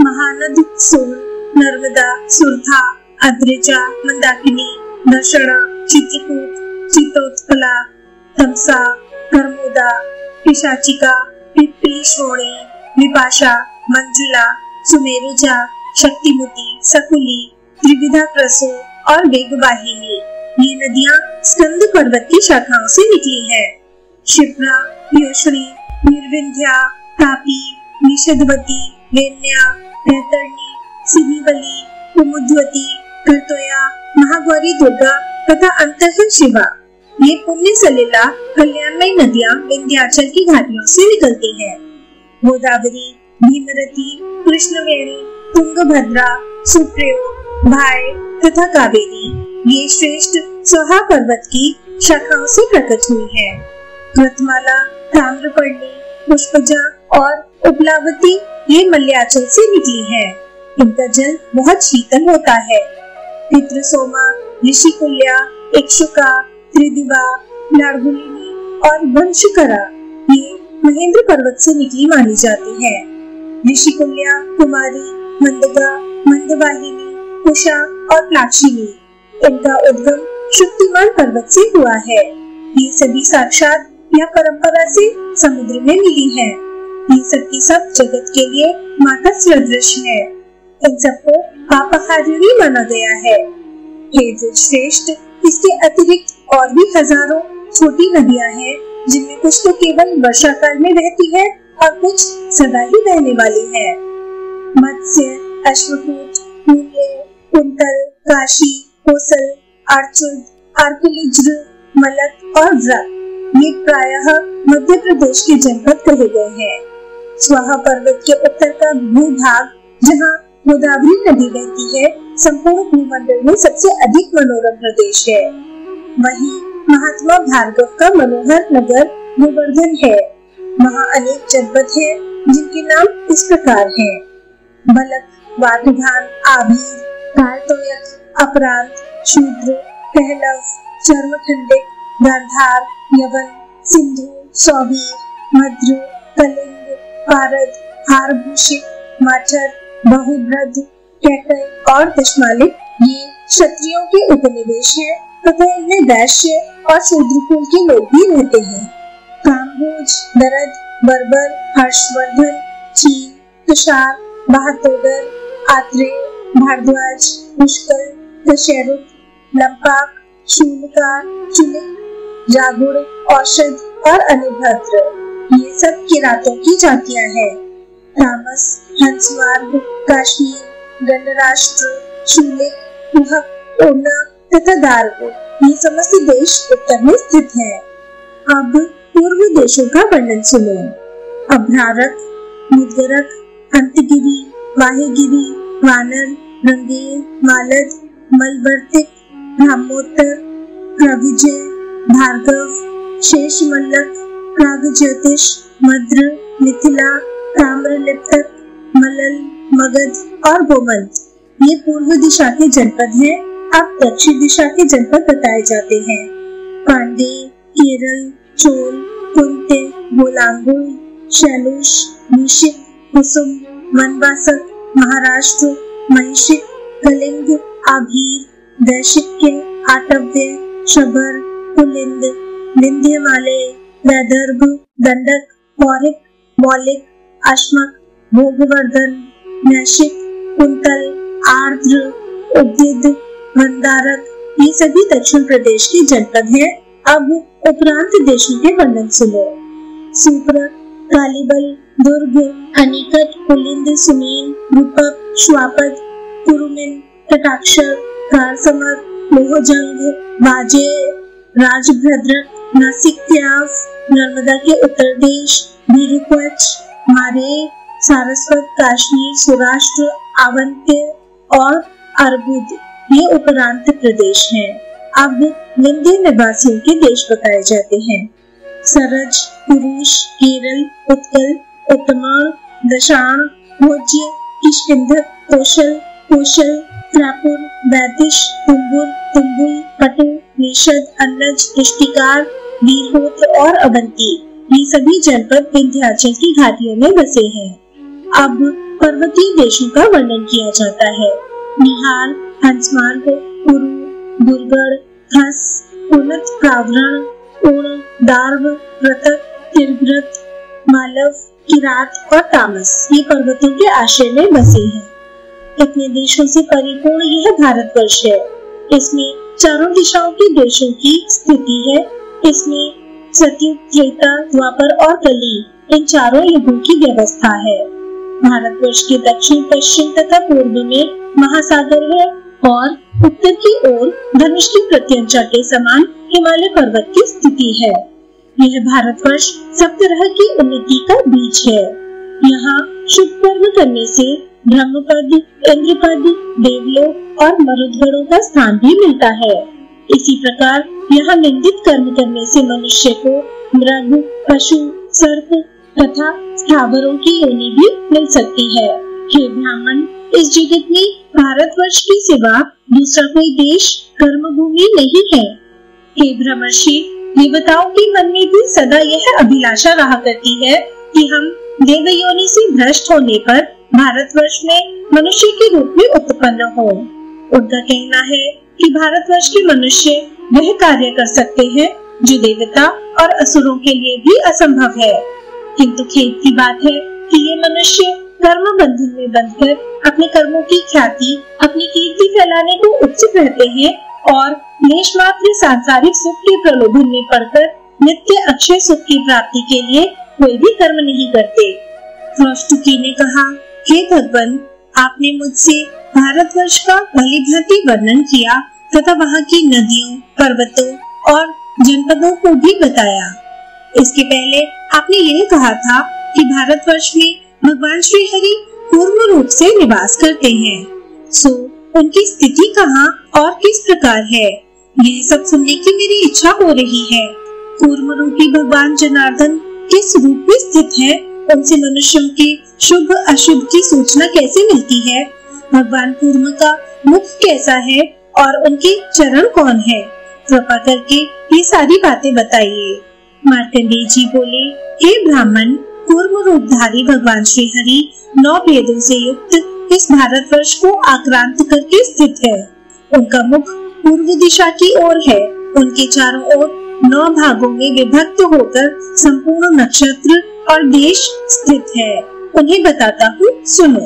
S1: महानद सोन, नर्मदा, सुरथा, अद्रिजा, मंदाकिनी, दर्शना, चित्रकूट, चित्तोत्पला, तमसा, कर्मोदा, पिशाचिका, पिप्पी, शोणी, विपाशा, मंजुला, सुमेरुजा, शक्तिमुति, सकुली, त्रिविधा क्रसो और वेगवाहिनी ये नदियां स्कंद पर्वत की शाखाओं से निकली हैं। क्षिप्रा, यशनी, निर्विंध्या, तापी, निषदवती, वेन्या, बैतरणी, सिनीवली, कुमुद्वती, कर्तोया, महागौरी दुर्गा तथा अंतः शिवा ये पुण्य सलिला कल्याणमयी नदियां विंध्याचल की घाटियों से निकलती हैं। गोदावरी, भीमरती, कृष्णवेणी, तुंगभद्रा, सुप्रयोग, भाय तथा कावेरी ये श्रेष्ठ सोहा पर्वत की शाखाओं से प्रकट हुई है। कृतमाला, ताम्रपर्णी, पुष्पजा और उपलावती ये मलयाचल से निकली हैं। इनका जल बहुत शीतल होता है। पितृसोमा, ऋषिकुल्या, इक्षुका, त्रिदिवा, लार्गुलिनी और वंशकरा ये महेंद्र पर्वत से निकली मानी जाती है। ऋषिकुल्या, कुमारी, मंदगा, मंदवाहिनी, कुशा और प्लाक्षिनी इनका उद्गम शुक्तिमान पर्वत से हुआ है। ये सभी साक्षात या परंपरा से समुद्र में मिली हैं। ये सब की सब जगत के लिए माता सदृश है। इन सबको पापहारिणी माना गया है। हे श्रेष्ठ, इसके अतिरिक्त और भी हजारों छोटी नदियां हैं जिनमें कुछ तो केवल वर्षा काल में बहती है और कुछ सदा ही बहने वाली है। मत्स्य, अश्वकूट, मूल्य, कुंतल, काशी, कोसल, अर्चुद, अर्कलिज्र, मलक और व्रत ये प्रायः मध्य प्रदेश के जनपद कहे गए हैं। स्वाहा पर्वत के उत्तर का भूभाग जहाँ गोदावरी नदी बहती है संपूर्ण भूमंडल में सबसे अधिक मनोरम प्रदेश है। वहीं महात्मा भार्गव का मनोहर नगर गोवर्धन है। वहाँ अनेक जनपद हैं जिनके नाम इस प्रकार हैं: बलक, वाधुधान, आभीर, कार्तोयक, अपरांत, शूद्र, पहलव, चर्मखंडिक, गांधार, यवन, सिंधु, सौवीर, मद्र, कलिंग, पारद, हारभूषित, माठर, बहुभ्रद, कैकय और दशमालिक ये क्षत्रियों के उपनिवेश हैं तथा इनमें वैश्य और शूद्र कुल के लोग भी रहते हैं। काम्भोज, दरद, बर्बर, हर्षवर्धन, चीन, तुषार, बहातोदर, आत्रेय, भारद्वाज, पुष्कर, दशरथ, लंपाक, शूलकार, चुलिक, जागुड़, औषध और अनुभद्र ये सब किरातों की जातियां हैं। तामस, हंसमार्ग, काश्मीर, गंडराष्ट्र, शूलिक, कुहक, ओना तथा दारगो ये समस्त देश उत्तर में स्थित है। अब पूर्व देशों का वर्णन सुनो। अभ्रारक, मुद्गरक, अंतगिरी, वाहेगिरी, वानर, रंगेर, मालद, मलवर्तिक, ब्रह्मोत्तर, प्रविजय, भार्गव, शेषमल्लक, प्रागज्योतिष, मद्र, मिथिला, ताम्रलिप्तक, मलल, मगध और गोमंत ये पूर्व दिशा के जनपद हैं। अब दक्षिण दिशा के जनपद बताए जाते हैं। पांडे, केरल, चोल, कुंते, बोलांगुल, शैलुष, मूषिक, कुसुम, वनवासक, महाराष्ट्र, महिषिक, कलिंग, आभीर, दैशिक्य, आटव्य, शबर, कुलिंद, विंध्यमालय, वैदर्भ, दंडक, पौरिक, मौलिक, अश्मक, भोगवर्धन, नैशिक, कुंतल, आर्द्र, उद्गिद, मंदारक ये सभी दक्षिण प्रदेश के जनपद हैं। अब उपरांत देशों के वर्णन सुनो। सुप्रक, कालीबल, दुर्ग, अनिकट, कुलिंद, सुमीन, रूपक, श्वापद, कुरुमिन, कटाक्षर, कारसमक, लोहजंग, वाजे, राजभद्रक, नासिक, त्याग, नर्मदा के उत्तर देश, भीरुक्वच, मारे, सारस्वत, काश्मीर, सौराष्ट्र, आवंत्य और अर्बुद ये उपरांत प्रदेश हैं। अब विंध्य निवासियों के देश बताए जाते हैं। सरज, पुरुष, केरल, उत्कल, उत्तमाण, दशाण, भोज्य, किष्किंधक, कौशल, कौशल, त्रापुर, वैदिश, तुम्बुर, तुम्बुल, पटु, निषद, अन्नज, पुष्टिकार, वीरहोत्र और अवंती ये सभी जनपद विंध्याचल की घाटियों में बसे हैं। अब पर्वतीय देशों का वर्णन किया जाता है। बिहार, हंसमार्ग, कुरु, दुर्गढ़, हस, उन्नत, प्रावरण, उण, दार्व, प्रतक, तिरग्रत, मालव, किरात और तामस ये पर्वतों के आश्रय में बसे हैं। इतने देशों से परिपूर्ण यह भारतवर्ष है। इसमें चारों दिशाओं के देशों की स्थिति है। इसमें सतयुग, त्रेता, द्वापर और कली इन चारों युगों की व्यवस्था है। भारतवर्ष के दक्षिण, पश्चिम तथा पूर्व में महासागर है और उत्तर की ओर धनुष की प्रत्यंचा के समान हिमालय पर्वत की स्थिति है। यह भारतवर्ष सब तरह की उन्नति का बीज है। यहाँ शुभ कर्म करने से ब्रह्मपद, इंद्रपद, देवलोक और मरुदगणों का स्थान भी मिलता है। इसी प्रकार यहाँ निंदित कर्म करने से मनुष्य को मृग, पशु, सर्प तथा स्थावरों की योनि भी मिल सकती है। हे ब्राह्मण, इस जगत में भारतवर्ष के सिवा दूसरा कोई देश कर्म भूमि नहीं है। हे ब्रह्मर्षि, ये बताओ कि मन में भी सदा यह अभिलाषा रहा करती है कि हम देव योनि से भ्रष्ट होने पर भारतवर्ष में मनुष्य के रूप में उत्पन्न हो। उनका कहना है कि भारतवर्ष के मनुष्य वह कार्य कर सकते हैं जो देवता और असुरों के लिए भी असंभव है। किंतु खेद की बात है कि ये मनुष्य कर्म बंधन में बंधकर अपने कर्मों की ख्याति, अपनी कीर्ति फैलाने को उत्सुक रहते हैं और लेश मात्र सांसारिक सुख के प्रलोभन में पड़कर नित्य अक्षय सुख की प्राप्ति के लिए कोई भी कर्म नहीं करते। क्रौष्टुकी ने कहा, हे भगवान, आपने मुझसे भारतवर्ष का भली भांति वर्णन किया तथा वहाँ की नदियों, पर्वतों और जनपदों को भी बताया। इसके पहले आपने यह कहा था कि भारतवर्ष में भगवान श्री हरि पूर्ण रूप से निवास करते हैं। सो उनकी स्थिति कहाँ और किस प्रकार है, यह सब सुनने की मेरी इच्छा हो रही है। कूर्म रूपी भगवान जनार्दन किस रूप में स्थित है, उनसे मनुष्यों के शुभ अशुभ की सूचना कैसे मिलती है, भगवान कूर्म का मुख कैसा है और उनके चरण कौन है, कृपा करके ये सारी बातें बताइए। मार्कंडेय जी बोले, हे ब्राह्मण, कूर्म रूपधारी भगवान श्री हरि 9 भेदों से युक्त इस भारतवर्ष को आक्रांत करके स्थित है। उनका मुख पूर्व दिशा की ओर है। उनके चारों ओर 9 भागों में विभक्त होकर संपूर्ण नक्षत्र और देश स्थित है। उन्हें बताता हूँ, सुनो।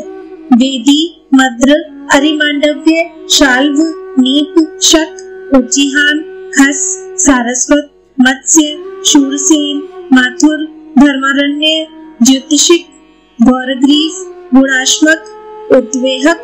S1: वेदी, मद्र, अरिमांडव्य, शाल्व, नीप, शक, उज्जीहान, खस, सारस्वत, मत्स्य, शूरसेन, माथुर, धर्मारण्य, ज्योतिषिक, गौरग्रीव, गुणाश्मक, उद्वेहक,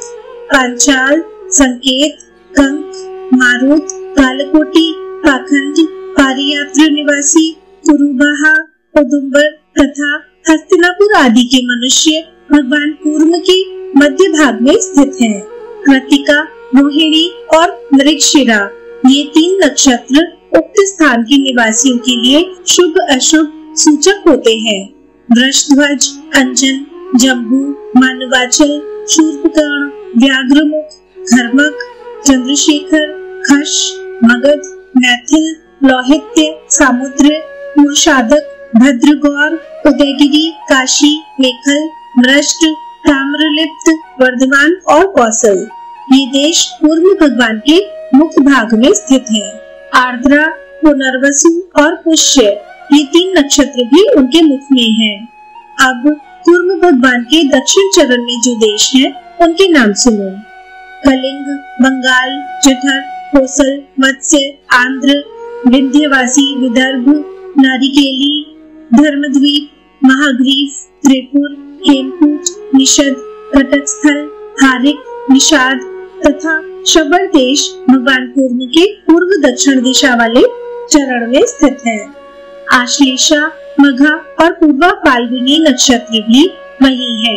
S1: पांचाल, संकेत, कंक, मारुत, कालकोटि, पाखंड, पारियात्र निवासी, कुरुबाहा, उदुम्बर तथा हस्तिनापुर आदि के मनुष्य भगवान कूर्म के मध्य भाग में स्थित हैं। कृतिका, रोहिणी और मृगशिरा ये 3 नक्षत्र उक्त स्थान के निवासियों के लिए शुभ अशुभ सूचक होते हैं। वृषध्वज, अंजन, जम्बू, मानवाचल, शूर्पकर्ण, व्याघ्रमुख, घर्मक, चंद्रशेखर, खश, मगध, मैथिल, लौहित्य, सामुद्र, मूषादक, भद्रगौर, उदयगिरी, काशी, मेखल, मृष्ट, ताम्रलिप्त, वर्धमान और कौशल ये देश कूर्म भगवान के मुख्य भाग में स्थित हैं। आर्द्रा, पुनर्वसु और पुष्य ये 3 नक्षत्र भी उनके मुख में हैं। अब कूर्म भगवान के दक्षिण चरण में जो देश हैं, उनके नाम सुनो। कलिंग, बंगाल, जठर, कोसल, मत्स्य, आंध्र, विंध्यवासी, विदर्भ, नारिकेली, धर्मद्वीप, महाग्रीव, त्रिपुर, हेमकूट, निषद, कटकस्थल, हारिक, निषाद तथा शबर देश भगवान कूर्म के पूर्व दक्षिण दिशा वाले चरण में स्थित है। आश्लेषा, मघा और पूर्वा फाल्गुनी नक्षत्र भी वही है।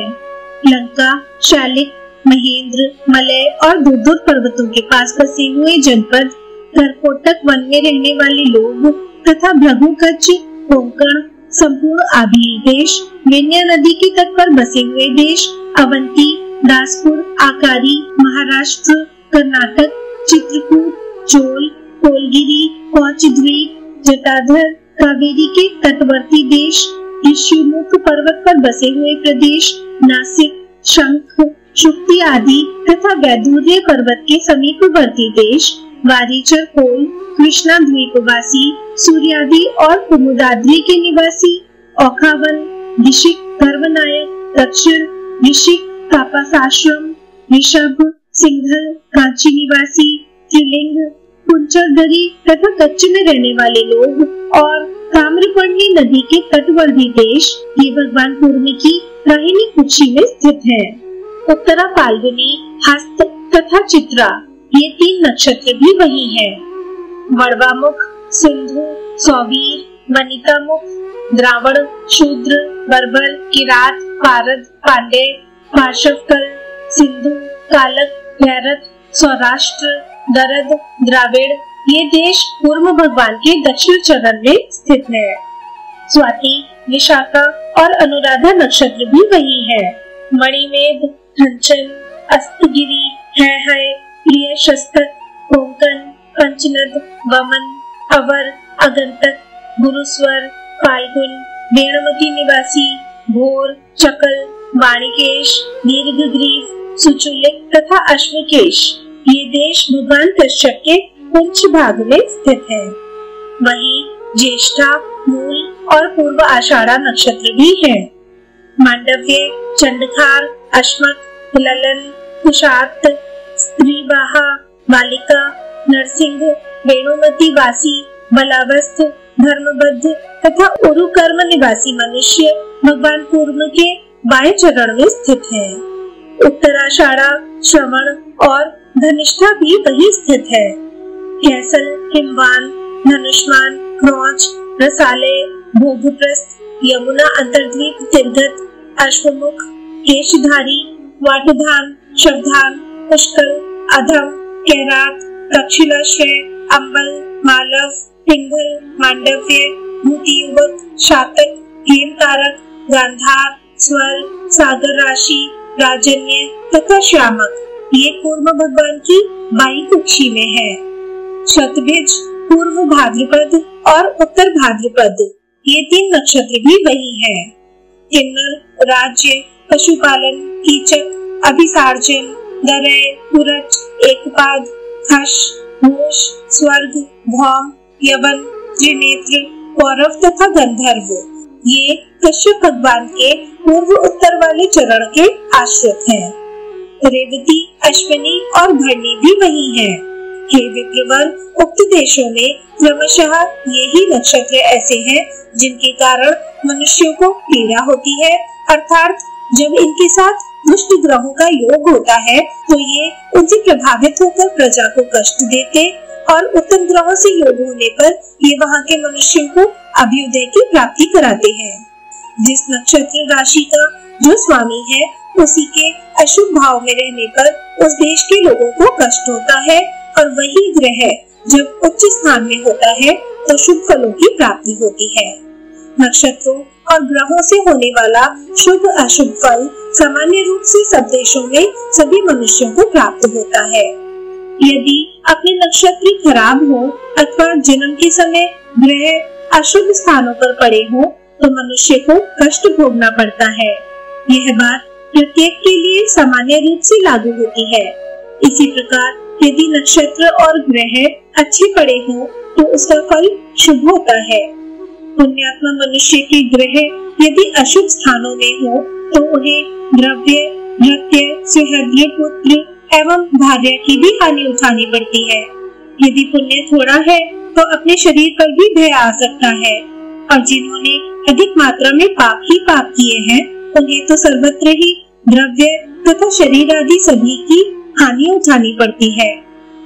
S1: लंका, शालिक, महेंद्र, मलय और दुर्दुर पर्वतों के पास बसे हुए जनपद, करकोटक वन में रहने वाले लोग तथा भृगुकच्छ, कोंकण, संपूर्ण आभीर देश, विंध्य नदी के तट पर बसे हुए देश, अवंती, दासपुर, आकारी, महाराष्ट्र, कर्नाटक, चित्रकूट, चोल, कोलगिरी, कौच द्वीप, जटाधर, कावेरी के तटवर्ती देश, ऋषिमुख पर्वत पर बसे हुए प्रदेश, नासिक, शंख, शुक्ति आदि तथा वैदूर्य पर्वत के समीपवर्ती देश, वारीचर कोल, कृष्णा द्वीपवासी, सूर्यादि और कुमुदाद्री के निवासी, औखावन, ऋषिक, गर्वनायक, दक्षिण, ऋषिक, तापासाश्रम, ऋषभ, सिंघल, कांची निवासी, त्रिलिंग, कुंचरदरी तथा कच्छ में रहने वाले लोग और ताम्रपर्णी नदी के तटवर्ती देश ये भगवान कूर्म की दाहिनी कुक्षी में स्थित है। उत्तरा फाल्गुनी, हस्त तथा चित्रा ये 3 नक्षत्र भी वही हैं। वड़वामुख, सिंधु, सौवीर, वनितामुख, द्रावण, शूद्र, बर्बर, किरात, पारद, पांडे, पाशवकल, सिंधु, कालक, भैरत, सौराष्ट्र, दरद, द्राविड़ ये देश कूर्म भगवान के दक्षिण चरण में स्थित है। स्वाति, विशाखा और अनुराधा नक्षत्र भी वही है। मणिमेध, धनचन, अस्तगिरी, है, प्रिय, शस्तक, कोंकण, पंचनद, वमन, अवर, अगंतक, गुरुस्वर, फाल्गुन, वेणुमती निवासी, भोर, चकल, वाणिकेश, दीर्घग्रीव, सुचुलिक तथा अश्वकेश ये देश भगवान कश्यप के पुंछ भाग में स्थित है। वहीं ज्येष्ठा, मूल और पूर्व आषाढ़ा नक्षत्र भी है। मांडव्य, चंडखार, अश्मक, ललन, कुशात, स्त्रीवाहा, बालिका, नरसिंह, वेणुमती वासी, बलावस्थ, धर्मबद्ध तथा उरुकर्म निवासी मनुष्य भगवान कूर्म के बाएं चरण में स्थित है। उत्तराषाढ़ा, श्रवण और धनिष्ठा भी वही स्थित है। कैसल, हिमवान, धनुष्मान, क्रौच, रसालय, भोगप्रस्थ, यमुना अंतर्द्वीप, तिरगत, अश्वमुख, केशधारी, वाटधान, शवधान, पुष्कर, अधम, कैरात, दक्षिणाश्रय, अंबल, मालव, पिंगल, मांडव्य, भूतियुवक, शातक, हेमकारक, गांधार, स्वर, सागर राशि, राजन्य तथा श्यामक ये कूर्म भगवान की बाई कुक्षी में है। शतभिज, पूर्व भाद्रपद और उत्तर भाद्रपद ये 3 नक्षत्र भी वही हैं। किन्नर, राज्य, पशुपालन, कीचक, अभिसार्जन, दरय, पुरच, एकपाद, खश, मोश, स्वर्ग, भौम, यवन, त्रिनेत्र, कौरव तथा गंधर्व ये कश्यप भगवान के पूर्व उत्तर वाले चरण के आश्रित हैं। रेवती, अश्विनी और भरणी भी वही हैं। हे विप्रवर, उक्त देशों में क्रमशः यही नक्षत्र ऐसे हैं जिनके कारण मनुष्यों को पीड़ा होती है, अर्थात जब इनके साथ दुष्ट ग्रहों का योग होता है तो ये उनसे प्रभावित होकर प्रजा को कष्ट देते और उत्तम ग्रहों से योग होने पर ये वहाँ के मनुष्यों को अभ्युदय की प्राप्ति कराते हैं। जिस नक्षत्र राशि का जो स्वामी है उसी के अशुभ भाव में रहने पर उस देश के लोगों को कष्ट होता है और वही ग्रह जब उच्च स्थान में होता है तो शुभ फलों की प्राप्ति होती है। नक्षत्रों और ग्रहों से होने वाला शुभ अशुभ फल सामान्य रूप से सब देशों में सभी मनुष्यों को प्राप्त होता है। यदि अपने नक्षत्र खराब हो अथवा जन्म के समय ग्रह अशुभ स्थानों पर पड़े हो तो मनुष्य को कष्ट भोगना पड़ता है। यह बात प्रत्येक के लिए सामान्य रूप से लागू होती है। इसी प्रकार यदि नक्षत्र और ग्रह अच्छे पड़े हो तो उसका फल शुभ होता है। पुण्यात्मा मनुष्य के ग्रह यदि अशुभ स्थानों में हो तो उन्हें द्रव्य, भृत्य, सुहृद पुत्र एवं भार्या की भी हानि उठानी पड़ती है। यदि पुण्य थोड़ा है तो अपने शरीर पर भी भय आ सकता है और जिन्होंने अधिक मात्रा में पाप ही पाप किए हैं उन्हें तो सर्वत्र ही द्रव्य तथा शरीर आदि सभी की हानि उठानी पड़ती है।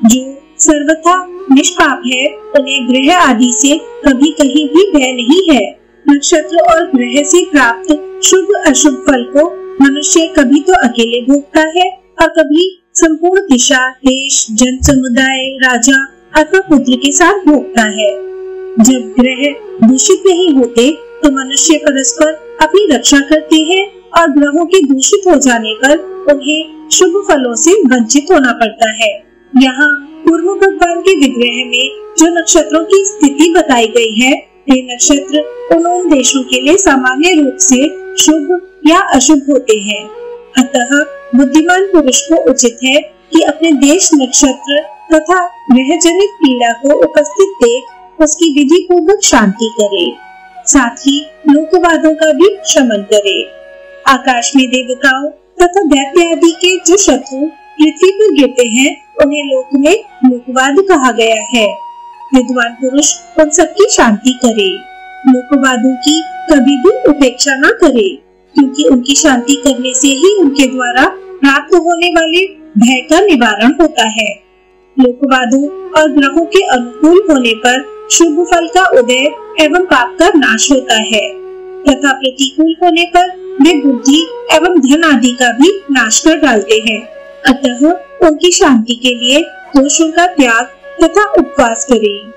S1: जो सर्वथा निष्पाप है उन्हें ग्रह आदि से कभी कहीं भी भय नहीं है। नक्षत्र और ग्रह से प्राप्त शुभ अशुभ फल को मनुष्य कभी तो अकेले भोगता है और कभी संपूर्ण दिशा, देश, जन समुदाय, राजा अथवा पुत्र के साथ भोगता है। जब ग्रह दूषित नहीं होते तो मनुष्य परस्पर अपनी रक्षा करते हैं और ग्रहों के दूषित हो जाने पर उन्हें शुभ फलों से वंचित होना पड़ता है। यहाँ पूर्व भगवान के विग्रह में जो नक्षत्रों की स्थिति बताई गई है वे नक्षत्र उन देशों के लिए सामान्य रूप से शुभ या अशुभ होते हैं। अतः बुद्धिमान पुरुष को उचित है कि अपने देश नक्षत्र तथा ग्रह जनित पीड़ा को उपस्थित देख उसकी विधि पूर्वक शांति करे, साथ ही लोकवादों का भी शमन करे। आकाश में देवताओं तथा दैत्य आदि के जो शत्रु पृथ्वी पर गिरते हैं उन्हें लोक में लोकवाद कहा गया है। विद्वान पुरुष उन सबकी शांति करे, लोकवादों की कभी भी उपेक्षा न करे, क्योंकि उनकी शांति करने से ही उनके द्वारा प्राप्त होने वाले भय का निवारण होता है। लोकवादों और ग्रहों के अनुकूल होने पर शुभ फल का उदय एवं पाप का नाश होता है तथा प्रतिकूल होने पर वे बुद्धि एवं धन आदि का भी नाश कर डालते हैं। अतः उनकी शांति के लिए दोषों का त्याग तथा उपवास करें।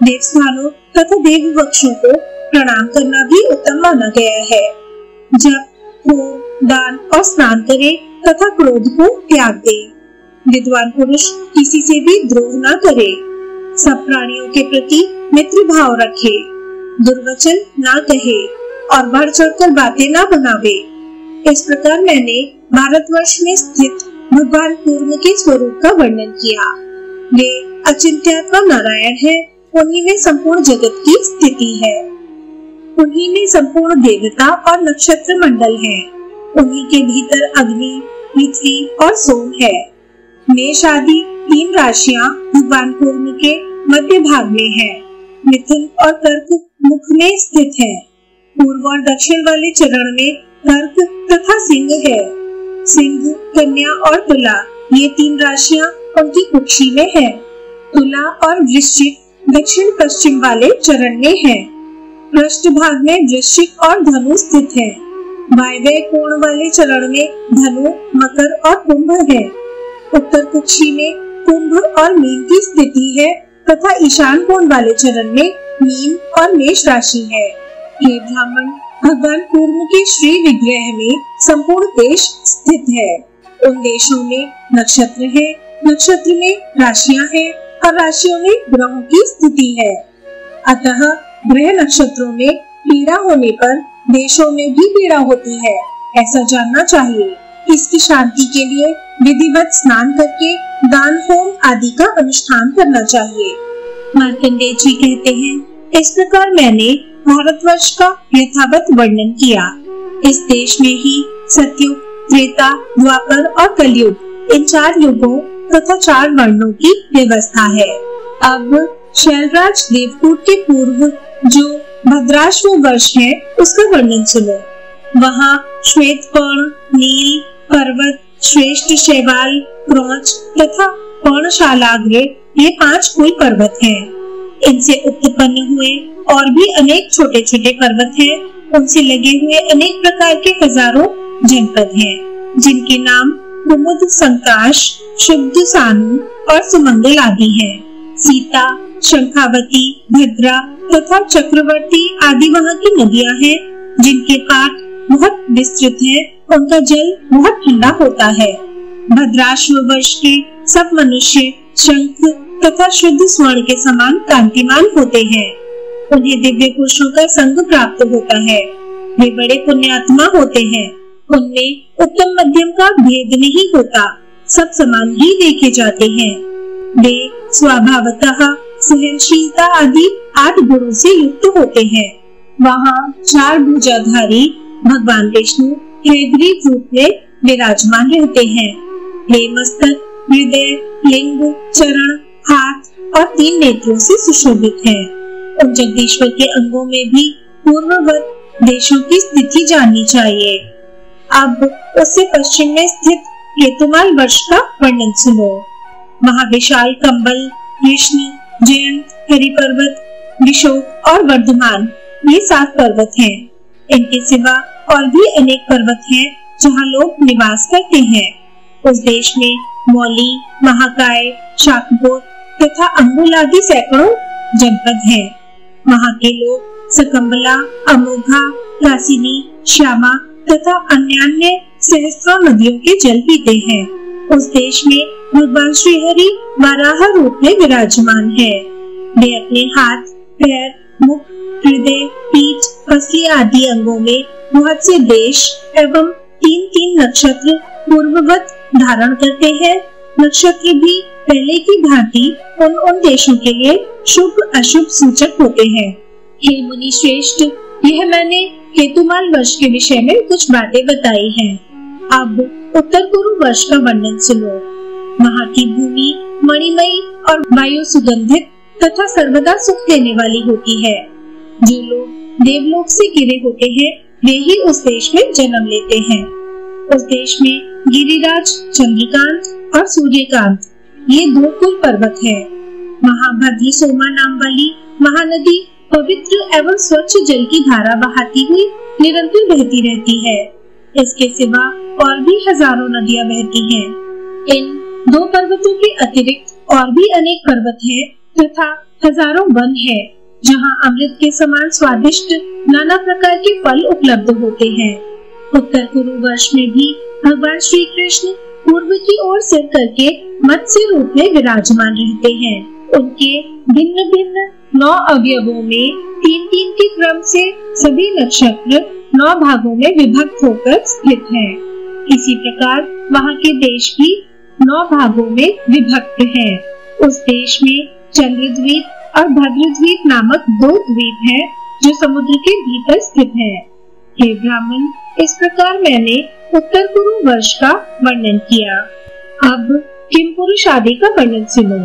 S1: देवस्थानों तथा देव वृक्षों को प्रणाम करना भी उत्तम माना गया है। जब होम, दान और स्नान करें तथा क्रोध को त्याग दें। विद्वान पुरुष किसी से भी द्रोह न करे, सब प्राणियों के प्रति मित्र भाव रखे, दुर्वचन न कहे और बढ़ चढ़कर बातें न बनावे। इस प्रकार मैंने भारतवर्ष में स्थित भगवान कूर्म के स्वरूप का वर्णन किया। वे अचिंत्यात्मा नारायण है, उन्हीं में संपूर्ण जगत की स्थिति है। उन्हीं में संपूर्ण देवता और नक्षत्र मंडल है। उन्हीं के भीतर अग्नि, पृथ्वी और सोम है। मेष आदि 3 राशियां भगवान कूर्म के मध्य भाग में है। मिथुन और कर्क मुख में स्थित है। पूर्व और दक्षिण वाले चरण में कर्क तथा सिंह है। सिंह, कन्या और तुला ये 3 राशियां उनकी कुक्षी में है। तुला और वृश्चिक दक्षिण पश्चिम वाले चरण में है। पृष्ठ भाग में वृश्चिक और धनु स्थित है। वायव्य कोण वाले चरण में धनु, मकर और कुंभ है। उत्तर कुक्षी में कुंभ और मीन की स्थिति है तथा ईशान कोण वाले चरण में मीन और मेष राशि है। ये ब्राह्मण भगवान कूर्म के श्री विग्रह में संपूर्ण देश स्थित है। उन देशों में नक्षत्र है, नक्षत्र में राशियां हैं और राशियों में ग्रहों की स्थिति है। अतः ग्रह नक्षत्रों में पीड़ा होने पर देशों में भी पीड़ा होती है, ऐसा जानना चाहिए। इसकी शांति के लिए विधिवत स्नान करके दान होम आदि का अनुष्ठान करना चाहिए। मार्कंडेय जी कहते हैं, इस प्रकार मैंने भारतवर्ष का यथावत वर्णन किया। इस देश में ही सतयुग, त्रेता, द्वापर और कलयुग इन 4 युगों तथा 4 वर्णों की व्यवस्था है। अब शैलराज देवकूट के पूर्व जो भद्राश्व वर्ष है उसका वर्णन सुनो। वहाँ श्वेत पर्ण, नील पर्वत, श्रेष्ठ शैवाल, क्रौच तथा पर्णशालाग्र ये 5 कुल पर्वत हैं। इनसे उत्पन्न हुए और भी अनेक छोटे छोटे पर्वत हैं। उनसे लगे हुए अनेक प्रकार के हजारों जनपद हैं, जिनके नाम कुमुद, संकाश, शुद्ध, सानु और सुमंगल आदि हैं। सीता, शंखावती, भद्रा तथा चक्रवर्ती आदि वहाँ की नदियां हैं, जिनके पाट बहुत विस्तृत हैं। उनका जल बहुत ठंडा होता है। भद्राश्व वर्ष के सब मनुष्य शंख तथा शुद्ध स्वर्ण के समान कांतिमान होते हैं। उन्हें दिव्य पुरुषों का संग प्राप्त होता है। वे बड़े पुण्यात्मा होते हैं। उनमें उत्तम मध्यम का भेद नहीं होता, सब समान ही देखे जाते हैं। वे स्वभावतः सहनशीलता आदि 8 गुणों से युक्त होते हैं। वहाँ 4 भुजाधारी भगवान विष्णु हयग्रीव रूप में विराजमान रहते हैं। वे मस्तक, हृदय, लिंग, चरण, हाथ और 3 नेत्रों से सुशोभित हैं। उन जगदीश्वर के अंगों में भी पूर्ववत देशों की स्थिति जाननी चाहिए। अब उससे पश्चिम में स्थित केतुमाल वर्ष का वर्णन सुनो। वहाँ विशाल कंबल, कृष्ण, जयंत, हरिपर्वत, विशोक और वर्धमान ये 7 पर्वत हैं। इनके सिवा और भी अनेक पर्वत हैं जहाँ लोग निवास करते हैं। उस देश में मौली, महाकाय, शाकंभरी तथा अंगुल आदि सैकड़ों जनपद हैं। वहाँ के लोग सकंबला, अमोघा, कासिनी, श्यामा तथा अन्य सहस्त्रों नदियों के जल पीते हैं। उस देश में भगवान श्री हरि वराह रूप में विराजमान है। वे अपने हाथ, पैर, मुख, हृदय, पीठ, पसली आदि अंगों में बहुत से देश एवं 3-3 नक्षत्र पूर्ववत धारण करते हैं। नक्षत्र भी पहले की भांति उन देशों के लिए शुभ अशुभ सूचक होते हैं। हे मुनि श्रेष्ठ, यह मैंने केतुमाल वर्ष के विषय में कुछ बातें बताई हैं। अब उत्तर कुरु वर्ष का वर्णन सुनो। वहाँ की भूमि मणिमयी और वायु सुगंधित तथा सर्वदा सुख देने वाली होती है। जो लोग देवलोक से गिरे होते हैं वे ही उस देश में जन्म लेते हैं। उस देश में गिरिराज, चंद्रकांत और सूर्यकांत ये 2 कुल पर्वत हैं। वहाँ भद्र सोमा नाम वाली महानदी पवित्र एवं स्वच्छ जल की धारा बहाती हुई निरंतर बहती रहती है। इसके सिवा और भी हजारों नदियां बहती हैं। इन 2 पर्वतों के अतिरिक्त और भी अनेक पर्वत हैं तथा हजारों वन है, जहाँ अमृत के समान स्वादिष्ट नाना प्रकार के फल उपलब्ध होते हैं। उत्तर कुरु वर्ष में भी भगवान श्री कृष्ण पूर्व की ओर सिर करके मत्स्य रूप में विराजमान रहते हैं। उनके भिन्न भिन्न 9 अवयवों में 3-3 के क्रम से सभी नक्षत्र 9 भागों में विभक्त होकर स्थित हैं। इसी प्रकार वहाँ के देश भी 9 भागों में विभक्त हैं। उस देश में चंद्रद्वीप और भद्रद्वीप नामक 2 द्वीप हैं, जो समुद्र के भीतर स्थित हैं। हे ब्राह्मण, इस प्रकार मैंने उत्तर कुरु वर्ष का वर्णन किया। अब किम पुरुष आदि का वर्णन सुनो।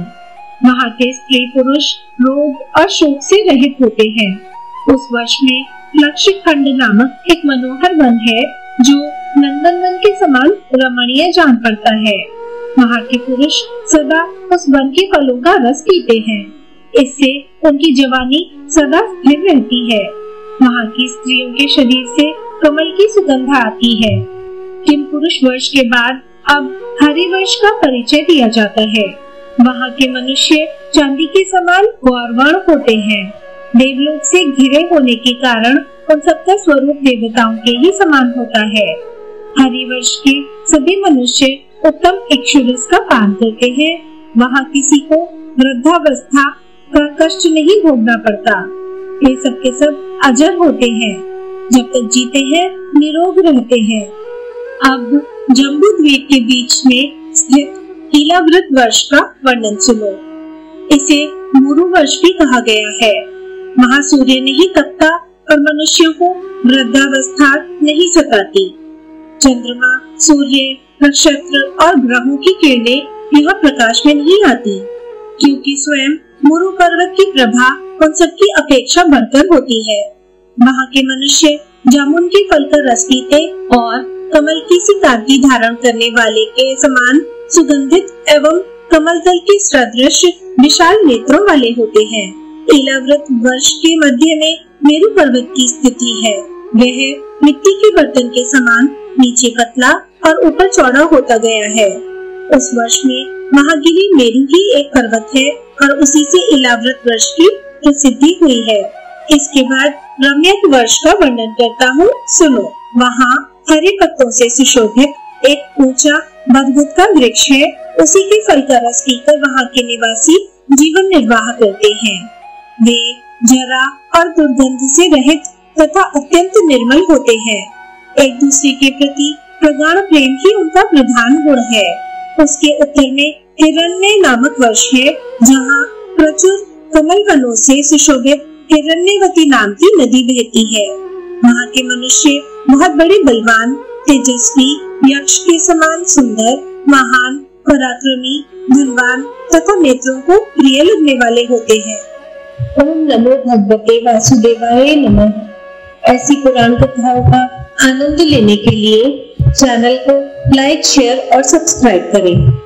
S1: वहाँ के स्त्री पुरुष रोग और शोक से रहित होते हैं। उस वर्ष में लक्ष्य खंड नामक एक मनोहर वन है, जो नंदनवन के समान रमणीय जान पड़ता है। वहाँ के पुरुष सदा उस वन के फलों का रस पीते हैं। इससे उनकी जवानी सदा स्थिर रहती है। वहाँ की स्त्रियों के शरीर से कमल की सुगंध आती है। किम पुरुष वर्ष के बाद अब हरि वर्ष का परिचय दिया जाता है। वहाँ के मनुष्य चांदी के समान गौरवर्ण होते हैं। देवलोक से घिरे होने के कारण उन सबका स्वरूप देवताओं के ही समान होता है। हरि वर्ष के सभी मनुष्य उत्तम इक्षुरस का पान करते हैं। वहाँ किसी को वृद्धावस्था का कष्ट नहीं भोगना पड़ता। ये सब के सब अजर होते हैं, जब तक जीते हैं निरोग रहते हैं। अब जम्बूद्वीप के बीच में स्थित ईलाव्रत वर्ष का वर्णन सुनो। इसे मुरु वर्ष भी कहा गया है। महासूर्य नहीं तपता और मनुष्यों को वृद्धावस्था नहीं सताती। चंद्रमा, सूर्य, नक्षत्र और ग्रहों की किरणें यहाँ प्रकाश में नहीं आती, क्योंकि स्वयं मुरु पर्वत की प्रभा उन सबकी अपेक्षा बढ़कर होती है। वहाँ के मनुष्य जामुन के फल का रस पीते और कमल की सी कांति धारण करने वाले के समान सुगंधित एवं कमल दल के सदृश विशाल नेत्रों वाले होते हैं। ईलाव्रत वर्ष के मध्य में मेरु पर्वत की स्थिति है। वह मिट्टी के बर्तन के समान नीचे पतला और ऊपर चौड़ा होता गया है। उस वर्ष में महागिरी मेरु ही एक पर्वत है और उसी से ईलाव्रत वर्ष की प्रसिद्धि हुई है। इसके बाद रम्यक वर्ष का वर्णन करता हूँ, सुनो। वहाँ हरे पत्तों से सुशोभित एक ऊंचा बरगद का वृक्ष है। उसी के फल का रस पीकर वहाँ के निवासी जीवन निर्वाह करते हैं। वे जरा और दुर्गंध से रहित तथा अत्यंत निर्मल होते हैं। एक दूसरे के प्रति प्रगाढ़ प्रेम ही उनका प्रधान गुण है। उसके उत्तर में हिरण्य नामक वर्ष है, जहाँ प्रचुर कमल वनों से सुशोभित हिरण्यवती नाम की नदी बहती है। वहाँ के मनुष्य बहुत बड़े बलवान, तेजस्वी, यक्ष के समान सुंदर, महान, पराक्रमी, धनवान तथा नेत्रों को प्रिय लगने वाले होते हैं। ओम नमो भगवते वासुदेवाय नमः। ऐसी पुराण कथाओं का आनंद लेने के लिए चैनल को लाइक, शेयर और सब्सक्राइब करें।